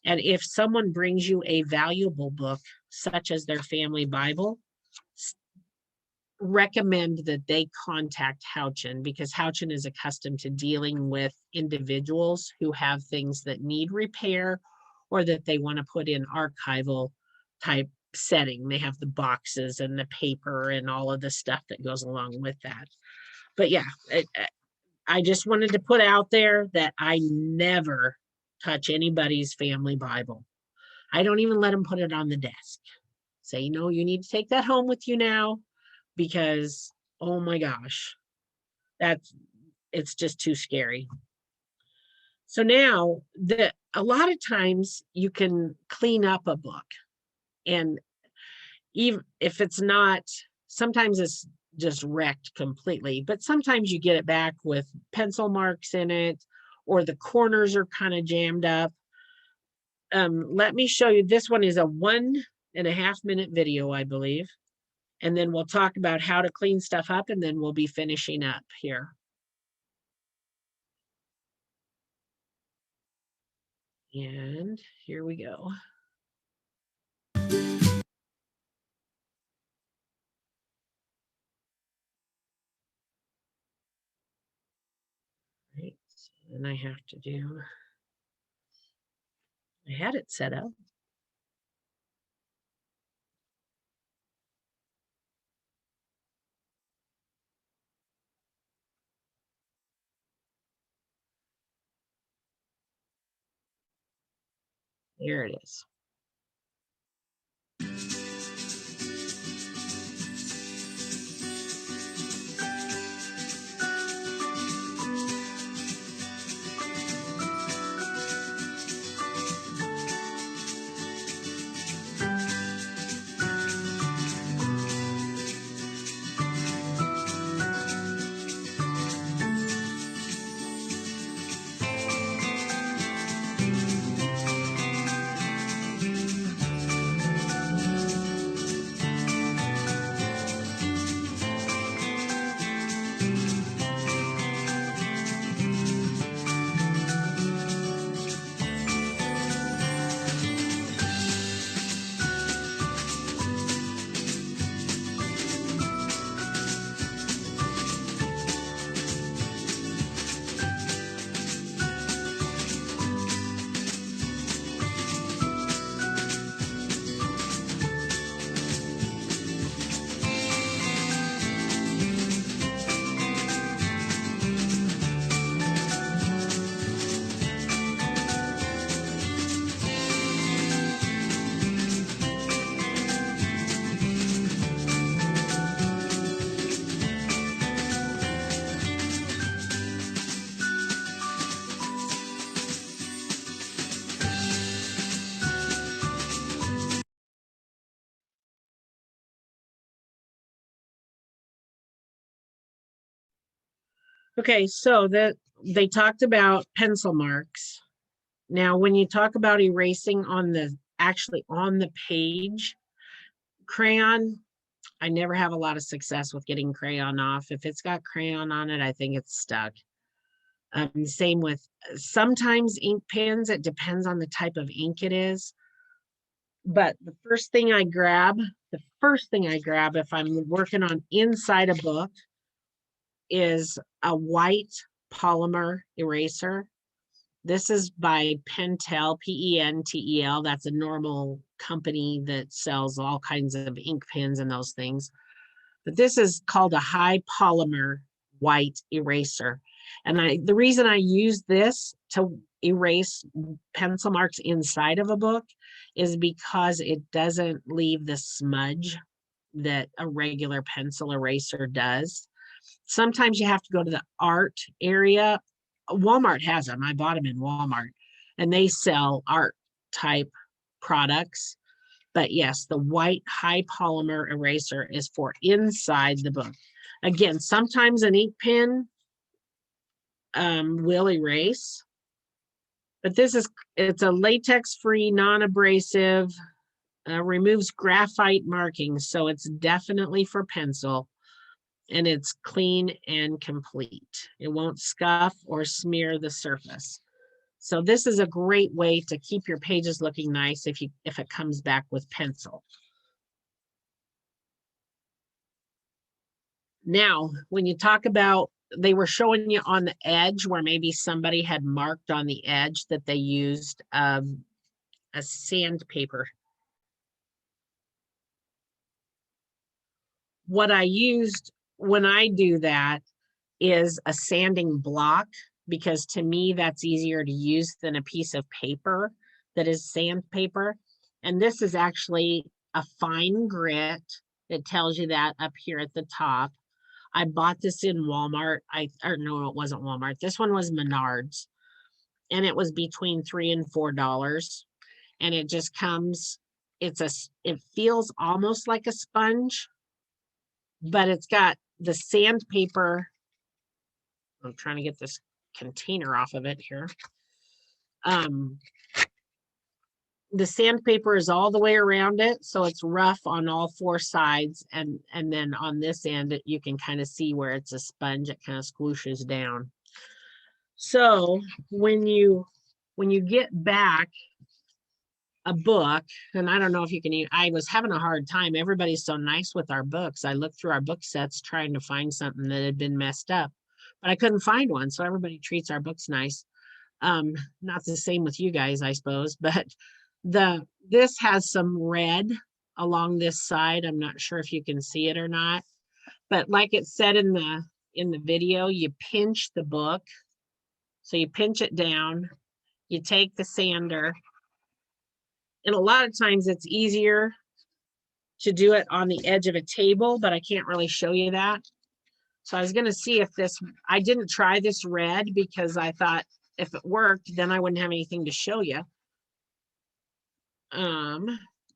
And if someone brings you a valuable book, such as their family Bible, recommend that they contact Houchen because Houchen is accustomed to dealing with individuals who have things that need repair or that they want to put in archival type setting. They have the boxes and the paper and all of the stuff that goes along with that. But yeah, I just wanted to put out there that I never touch anybody's family Bible. I don't even let them put it on the desk. Say, no, you need to take that home with you now because, oh my gosh, it's just too scary. So now a lot of times you can clean up a book, and even if it's not, sometimes it's just wrecked completely, but sometimes you get it back with pencil marks in it or the corners are kind of jammed up. Let me show you. This one is a 1.5 minute video, I believe. And then we'll talk about how to clean stuff up, and then we'll be finishing up here. And here we go. And I have to do, I had it set up. There it is. Okay, so that they talked about pencil marks. Now, when you talk about erasing on the, actually on the page, crayon, I never have a lot of success with getting crayon off. If it's got crayon on it, I think it's stuck. Same with sometimes ink pens, it depends on the type of ink it is. But the first thing I grab if I'm working on inside a book is a white polymer eraser. This is by Pentel, Pentel. That's a normal company that sells all kinds of ink pens and those things. But this is called a high polymer white eraser. And the reason I use this to erase pencil marks inside of a book is because it doesn't leave the smudge that a regular pencil eraser does. Sometimes you have to go to the art area. Walmart has them. I bought them in Walmart, and they sell art type products. But yes, the white high polymer eraser is for inside the book. Again, sometimes an ink pen will erase, but it's a latex-free, non-abrasive, removes graphite markings, so it's definitely for pencil, and it's clean and complete. It won't scuff or smear the surface. So this is a great way to keep your pages looking nice if it comes back with pencil. Now, when you talk about, they were showing you on the edge where maybe somebody had marked on the edge that they used a sandpaper. What I used when I do that is a sanding block, because to me that's easier to use than a piece of paper that is sandpaper. And this is actually a fine grit. It tells you that up here at the top. I bought this in Walmart. Or no, it wasn't Walmart. This one was Menards, and it was between $3 and $4. And it just comes, it feels almost like a sponge, but it's got the sandpaper. I'm trying to get this container off of it here. The sandpaper is all the way around it, so it's rough on all four sides, and then on this end you can kind of see where it's a sponge. It kind of squooshes down. So when you get back a book, and I don't know if you can, I was having a hard time. Everybody's so nice with our books. I looked through our book sets trying to find something that had been messed up. but I couldn't find one. So everybody treats our books nice. Not the same with you guys, I suppose, but this has some red along this side. I'm not sure if you can see it or not, but like it said in the video, you pinch the book. So you pinch it down, you take the sander, and a lot of times it's easier to do it on the edge of a table, but I can't really show you that. So I was going to see if I didn't try this red because I thought if it worked, then I wouldn't have anything to show you.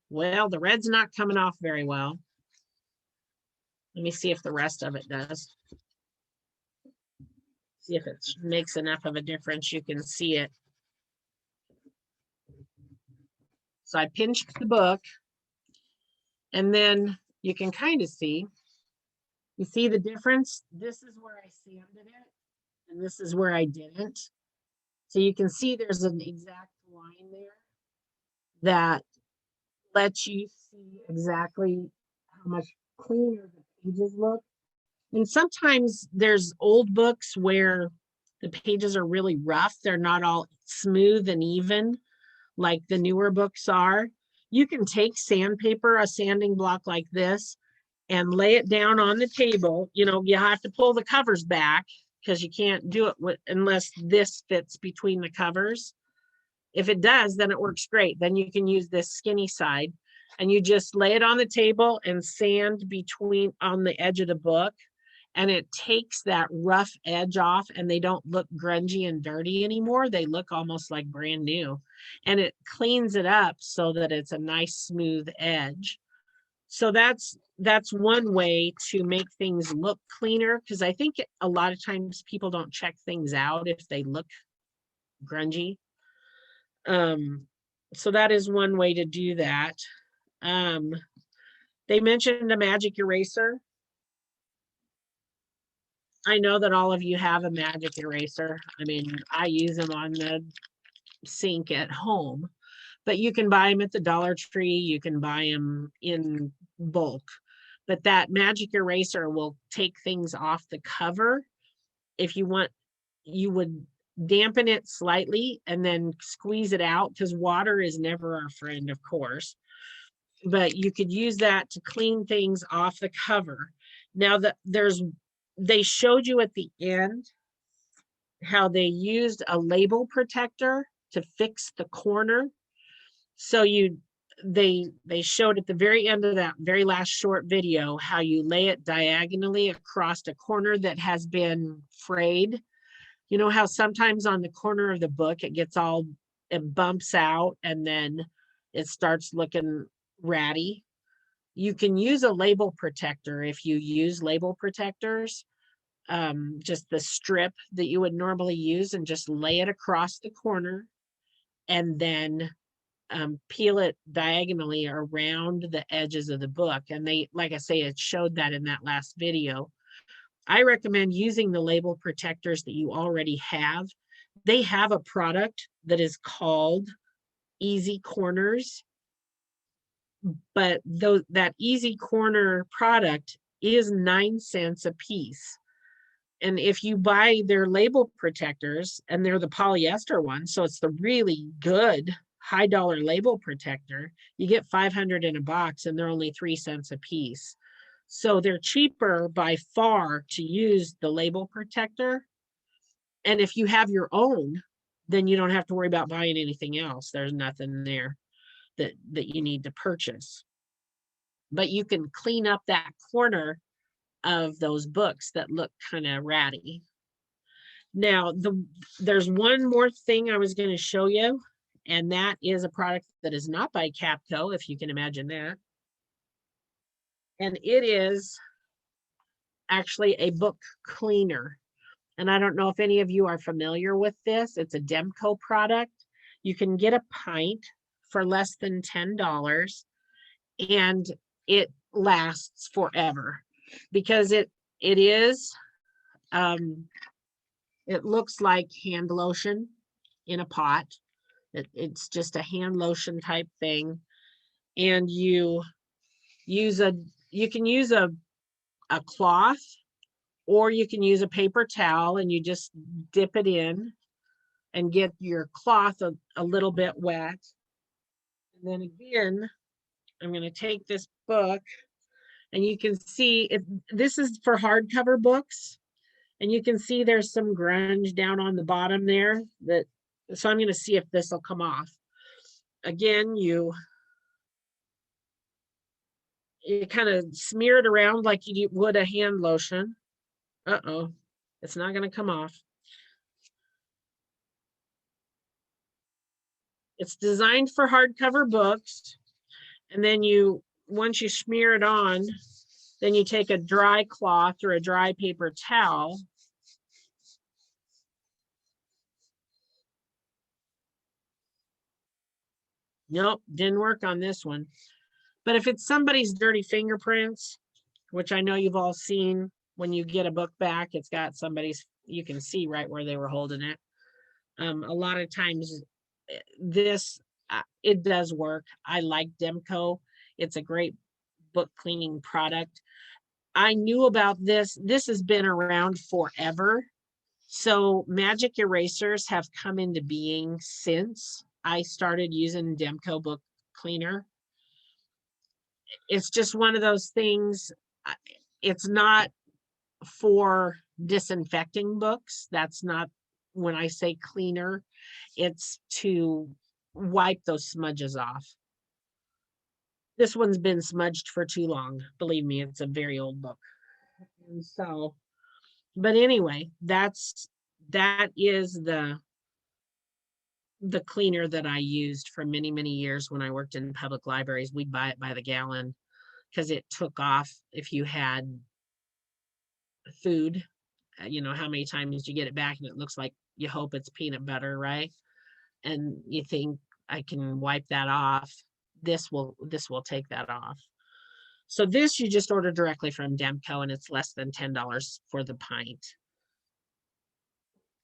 Well, the red's not coming off very well. Let me see if the rest of it does. See if it makes enough of a difference. You can see it. So I pinched the book, and then you can kind of see. You see the difference? This is where I sanded it, and this is where I didn't. So you can see there's an exact line there that lets you see exactly how much cleaner the pages look. And sometimes there's old books where the pages are really rough. They're not all smooth and even like the newer books are. You can take sandpaper, a sanding block like this, and lay it down on the table. You know, you have to pull the covers back because you can't do it unless this fits between the covers. If it does, then it works great. Then you can use this skinny side and you just lay it on the table and sand between on the edge of the book. And it takes that rough edge off and they don't look grungy and dirty anymore. They look almost like brand new. And it cleans it up so that it's a nice smooth edge. So that's one way to make things look cleaner, because I think a lot of times people don't check things out if they look grungy. So that is one way to do that. They mentioned a magic eraser. I know that all of you have a magic eraser. I mean, I use them on the sink at home, but you can buy them at the Dollar Tree. You can buy them in bulk, but that magic eraser will take things off the cover. If you want, you would dampen it slightly and then squeeze it out, because water is never our friend, of course, but you could use that to clean things off the cover. Now that they showed you at the end how they used a label protector to fix the corner. So they showed at the very end of that very last short video how you lay it diagonally across a corner that has been frayed. You know how sometimes on the corner of the book it bumps out and then it starts looking ratty. You can use a label protector if you use label protectors, just the strip that you would normally use, and just lay it across the corner and then peel it diagonally around the edges of the book. And they, like I say, it showed that in that last video. I recommend using the label protectors that you already have. They have a product that is called Easy Corners, but that Easy Corner product is 9 cents a piece. And if you buy their label protectors, and they're the polyester ones, so it's the really good high dollar label protector, you get 500 in a box and they're only 3 cents a piece. So they're cheaper by far to use the label protector. And if you have your own, then you don't have to worry about buying anything else. There's nothing there that you need to purchase. But you can clean up that corner of those books that look kind of ratty. Now, there's one more thing I was going to show you, and that is a product that is not by Capco, if you can imagine that. And it is actually a book cleaner. And I don't know if any of you are familiar with this. It's a Demco product. You can get a pint for less than $10, and it lasts forever because it looks like hand lotion in a pot. It's just a hand lotion type thing. And you can use a cloth Or you can use a paper towel and you just dip it in and get your cloth a little bit wet. And then again, I'm going to take this book and you can see if this is for hardcover books, and you can see there's some grunge down on the bottom there so I'm going to see if this will come off. Again, you kind of smear it around like you would a hand lotion. Uh-oh, it's not going to come off. It's designed for hardcover books. And then once you smear it on, then you take a dry cloth or a dry paper towel. Nope, didn't work on this one. But if it's somebody's dirty fingerprints, which I know you've all seen when you get a book back, it's got somebody's, you can see right where they were holding it. A lot of times this, it does work. I like Demco. It's a great book cleaning product. I knew about this. This has been around forever. So magic erasers have come into being since I started using Demco book cleaner. It's just one of those things. It's not for disinfecting books. That's not when I say cleaner. It's to wipe those smudges off. This one's been smudged for too long. Believe me, it's a very old book. And so, but anyway, that is the cleaner that I used for many, many years when I worked in public libraries. We'd buy it by the gallon because it took off if you had food. You know, how many times you get it back and it looks like you hope it's peanut butter, right? And you think I can wipe that off. This will take that off. So this you just order directly from Demco and it's less than $10 for the pint.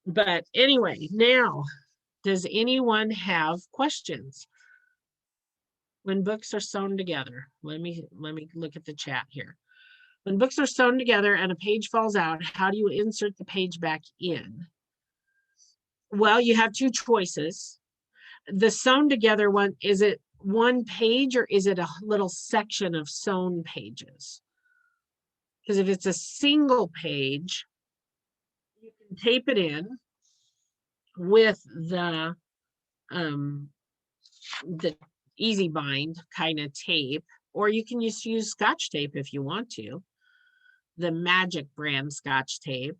But anyway, now, does anyone have questions? When books are sewn together, let me look at the chat here. When books are sewn together and a page falls out, how do you insert the page back in? Well, you have two choices. The sewn together one, is it one page or is it a little section of sewn pages? Because if it's a single page, you can tape it in with the Easy Bind kind of tape, or you can just use Scotch tape if you want to, the Magic brand Scotch tape.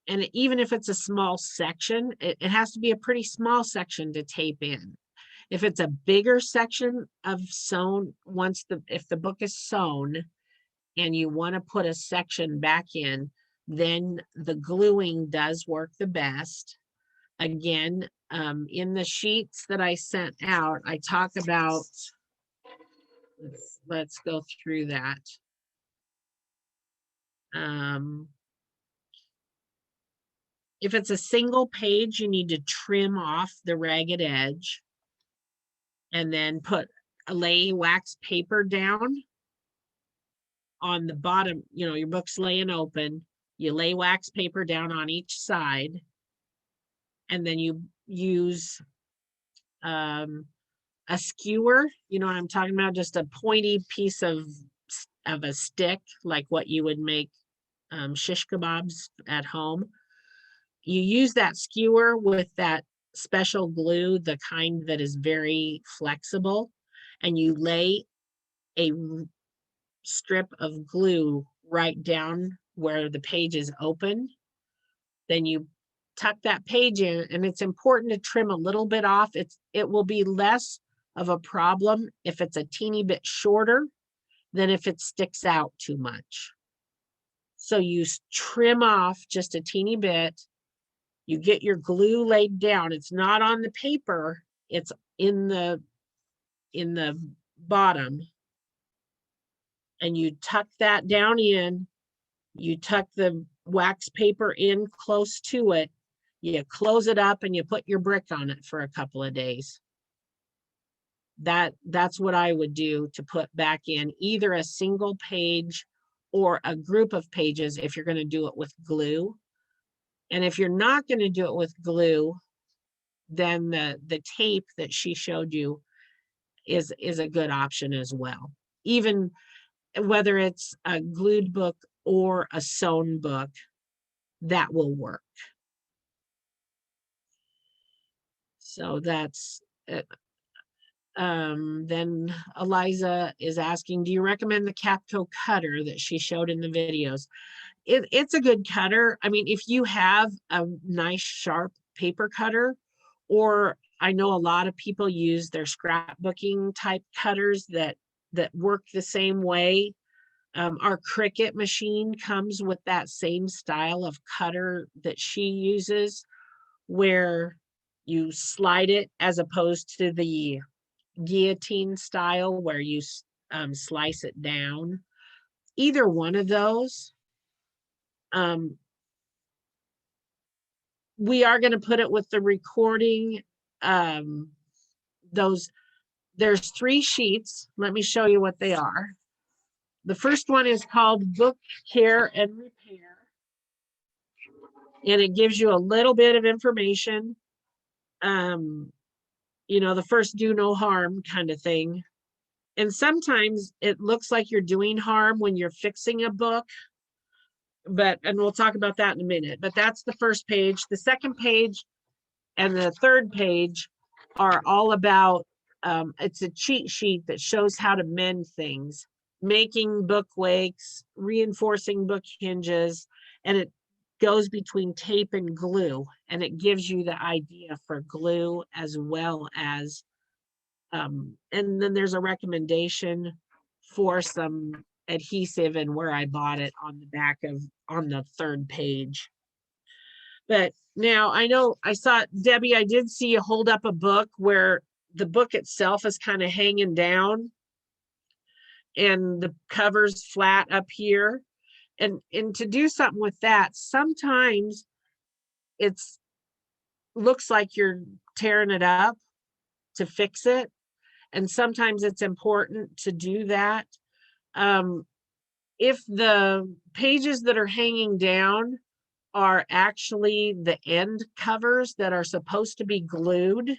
And even if it's a small section, it has to be a pretty small section to tape in. If it's a bigger section of sewn, if the book is sewn and you want to put a section back in, then the gluing does work the best. Again, in the sheets that I sent out, I talk about, let's go through that. If it's a single page, you need to trim off the ragged edge and then lay wax paper down on the bottom. You know, your book's laying open, you lay wax paper down on each side, and then you use a skewer. You know what I'm talking about? Just a pointy piece of a stick, like what you would make shish kebabs at home. You use that skewer with that special glue, the kind that is very flexible, and you lay a strip of glue right down where the page is open. Then you tuck that page in, and it's important to trim a little bit off. It will be less of a problem if it's a teeny bit shorter than if it sticks out too much. So you trim off just a teeny bit. You get your glue laid down. It's not on the paper, it's in the bottom. And you tuck that down in, you tuck the wax paper in close to it, you close it up, and you put your brick on it for a couple of days. That's what I would do to put back in either a single page or a group of pages if you're going to do it with glue. And if you're not going to do it with glue, then the tape that she showed you is a good option as well. Even whether it's a glued book or a sewn book, that will work. So that's it. Then Eliza is asking, do you recommend the Capco cutter that she showed in the videos? It's a good cutter. I mean, if you have a nice sharp paper cutter, or I know a lot of people use their scrapbooking type cutters that work the same way. Our Cricut machine comes with that same style of cutter that she uses, where you slide it as opposed to the guillotine style where you slice it down. Either one of those. We are going to put it with the recording. There's 3 sheets. Let me show you what they are. The first one is called Book Care and Repair. And it gives you a little bit of information. You know, the first do no harm kind of thing. And sometimes it looks like you're doing harm when you're fixing a book. And we'll talk about that in a minute. But that's the first page. The second page and the third page are all about, it's a cheat sheet that shows how to mend things, making book wakes, reinforcing book hinges, and it goes between tape and glue, and it gives you the idea for glue as well as, and then there's a recommendation for some adhesive and where I bought it on the back on the third page. But now I know I saw, Debbie, I did see you hold up a book where the book itself is kind of hanging down and the cover's flat up here. And to do something with that, sometimes it's looks like you're tearing it up to fix it. And sometimes it's important to do that. If the pages that are hanging down are actually the end covers that are supposed to be glued,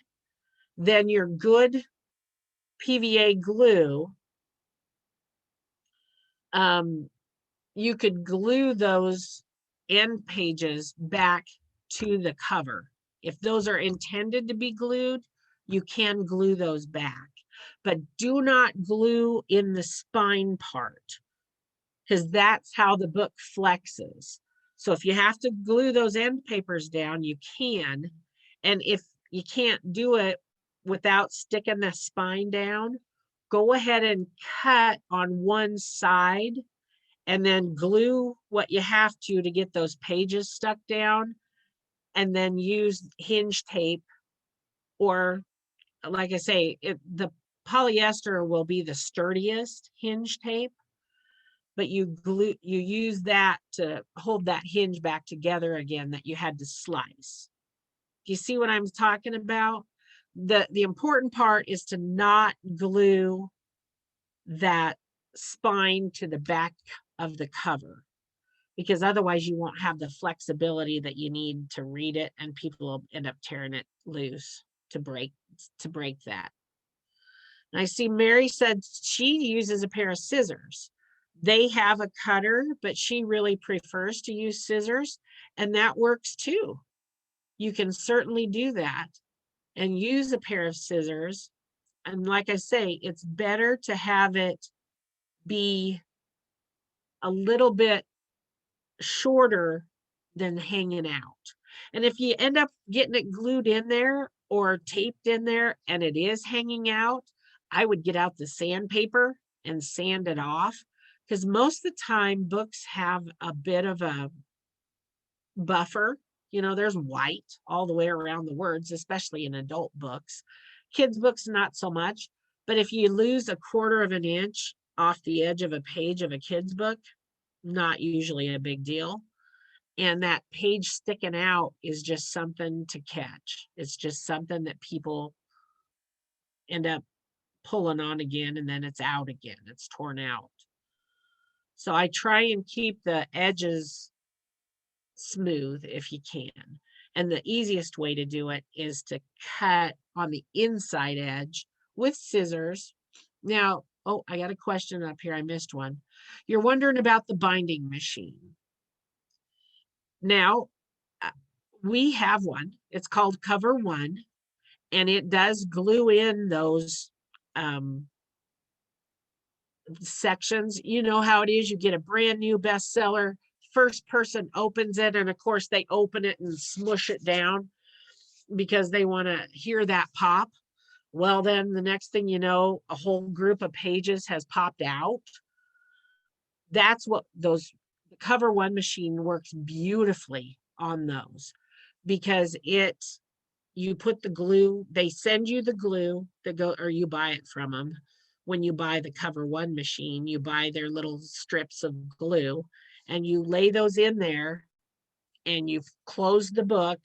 then your good PVA glue, you could glue those end pages back to the cover. If those are intended to be glued, you can glue those back, but do not glue in the spine part, because that's how the book flexes. So if you have to glue those end papers down, you can. And if you can't do it without sticking the spine down, go ahead and cut on one side and then glue what you have to get those pages stuck down, and then use hinge tape, or like I say, the polyester will be the sturdiest hinge tape, but you use that to hold that hinge back together again that you had to slice. Do you see what I'm talking about? The important part is to not glue that spine to the back of the cover, because otherwise you won't have the flexibility that you need to read it, and people will end up tearing it loose to break that. And I see Mary said she uses a pair of scissors. They have a cutter, but she really prefers to use scissors, and that works too. You can certainly do that and use a pair of scissors. And like I say, it's better to have it be a little bit shorter than hanging out. And if you end up getting it glued in there or taped in there and it is hanging out, I would get out the sandpaper and sand it off, because most of the time books have a bit of a buffer. You know, there's white all the way around the words, especially in adult books. Kids books, not so much. But if you lose a 1/4 of an inch off the edge of a page of a kid's book, not usually a big deal. And that page sticking out is just something to catch. It's just something that people end up pulling on again, and then it's out again. It's torn out. So I try and keep the edges smooth if you can. And the easiest way to do it is to cut on the inside edge with scissors. Now, oh, I got a question up here. I missed one. You're wondering about the binding machine. Now, we have one. It's called Cover One, and it does glue in those sections. You know how it is. You get a brand new bestseller, first person opens it, and of course they open it and smush it down because they want to hear that pop. Well, then the next thing you know, a whole group of pages has popped out. That's what those Cover One machine works beautifully on those, because you put the glue, they send you the glue that go, or you buy it from them. When you buy the Cover One machine, you buy their little strips of glue and you lay those in there and you close the book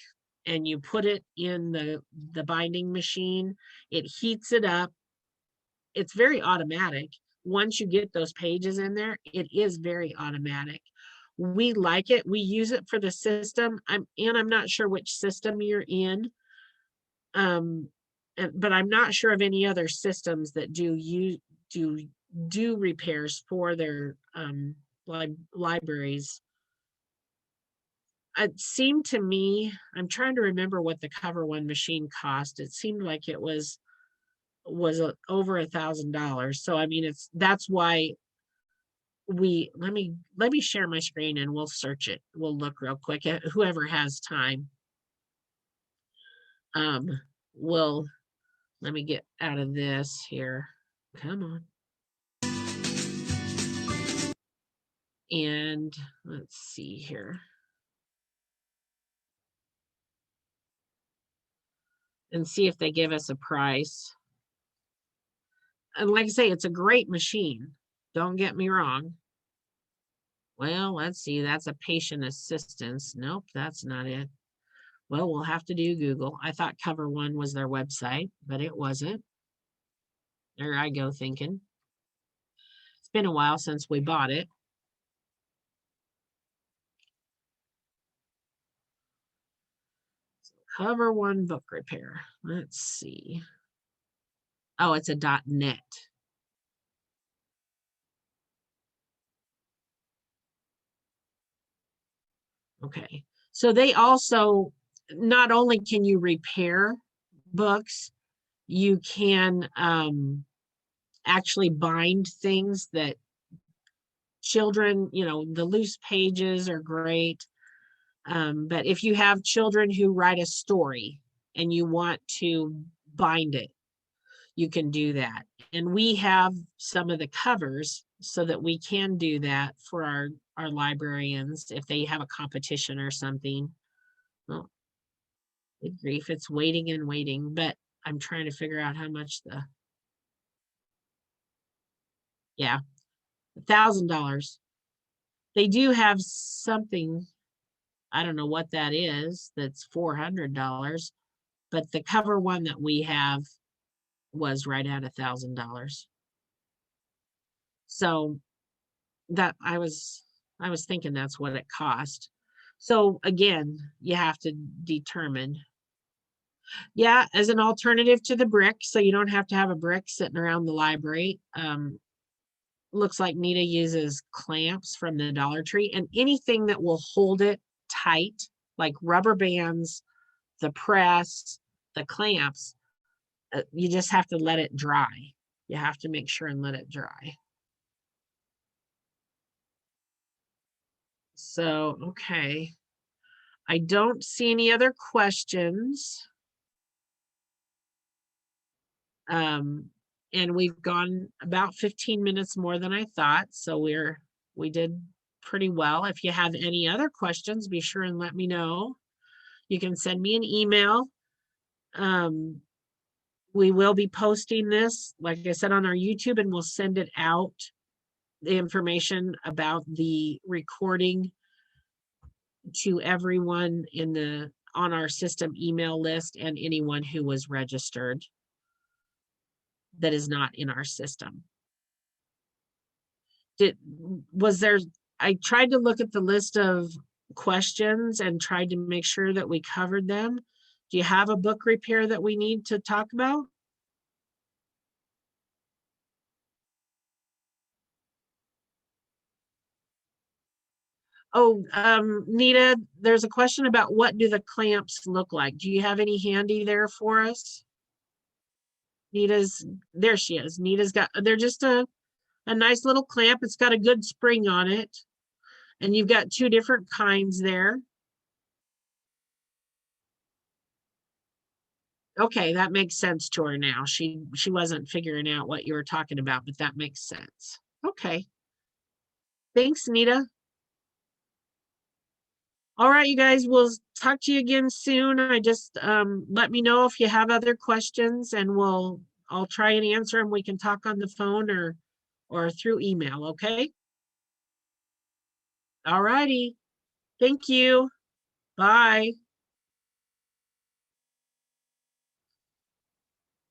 and you put it in the binding machine. It heats it up. It's very automatic. Once you get those pages in there, it is very automatic. We like it. We use it for the system. I'm not sure which system you're in. But I'm not sure of any other systems that do repairs for their libraries. It seemed to me, I'm trying to remember what the Cover One machine cost. It seemed like it was over $1,000. So I mean, that's why let me share my screen and we'll search it. We'll look real quick at whoever has time. Let me get out of this here. Come on. And let's see here. And see if they give us a price. And like I say, it's a great machine. Don't get me wrong. Well, let's see. That's a patient assistance. Nope, that's not it. Well, we'll have to do Google. I thought Cover One was their website, but it wasn't. There I go thinking. It's been a while since we bought it. Cover One book repair. Let's see. Oh, it's a .net. Okay. So they also, not only can you repair books, you can actually bind things that children, the loose pages are great. But if you have children who write a story and you want to bind it, you can do that. And we have some of the covers so that we can do that for our librarians if they have a competition or something. Well, good grief, it's waiting and waiting, but I'm trying to figure out how much yeah, $1,000. They do have something, I don't know what that is, that's $400, but the Cover One that we have was right at $1,000. So that I was thinking that's what it cost. So again, you have to determine. Yeah, as an alternative to the brick, so you don't have to have a brick sitting around the library. Looks like Nita uses clamps from the Dollar Tree, and anything that will hold it tight, like rubber bands, the press, the clamps, you just have to let it dry. You have to make sure and let it dry. So, okay. I don't see any other questions. And we've gone about 15 minutes more than I thought. So we did pretty well. If you have any other questions, be sure and let me know. You can send me an email. We will be posting this, like I said, on our YouTube, and we'll send it out, the information about the recording, to everyone on our system email list and anyone who was registered that is not in our system. Was there, I tried to look at the list of questions and tried to make sure that we covered them. Do you have a book repair that we need to talk about? Oh, Nita, there's a question about what do the clamps look like? Do you have any handy there for us? Nita's, there she is. Nita's got, they're just a nice little clamp. It's got a good spring on it. And you've got two different kinds there. Okay, that makes sense to her now. She wasn't figuring out what you were talking about, but that makes sense. Okay. Thanks, Nita. All right, you guys, we'll talk to you again soon. I just let me know if you have other questions and I'll try and answer them. We can talk on the phone or through email, okay? All righty. Thank you. Bye.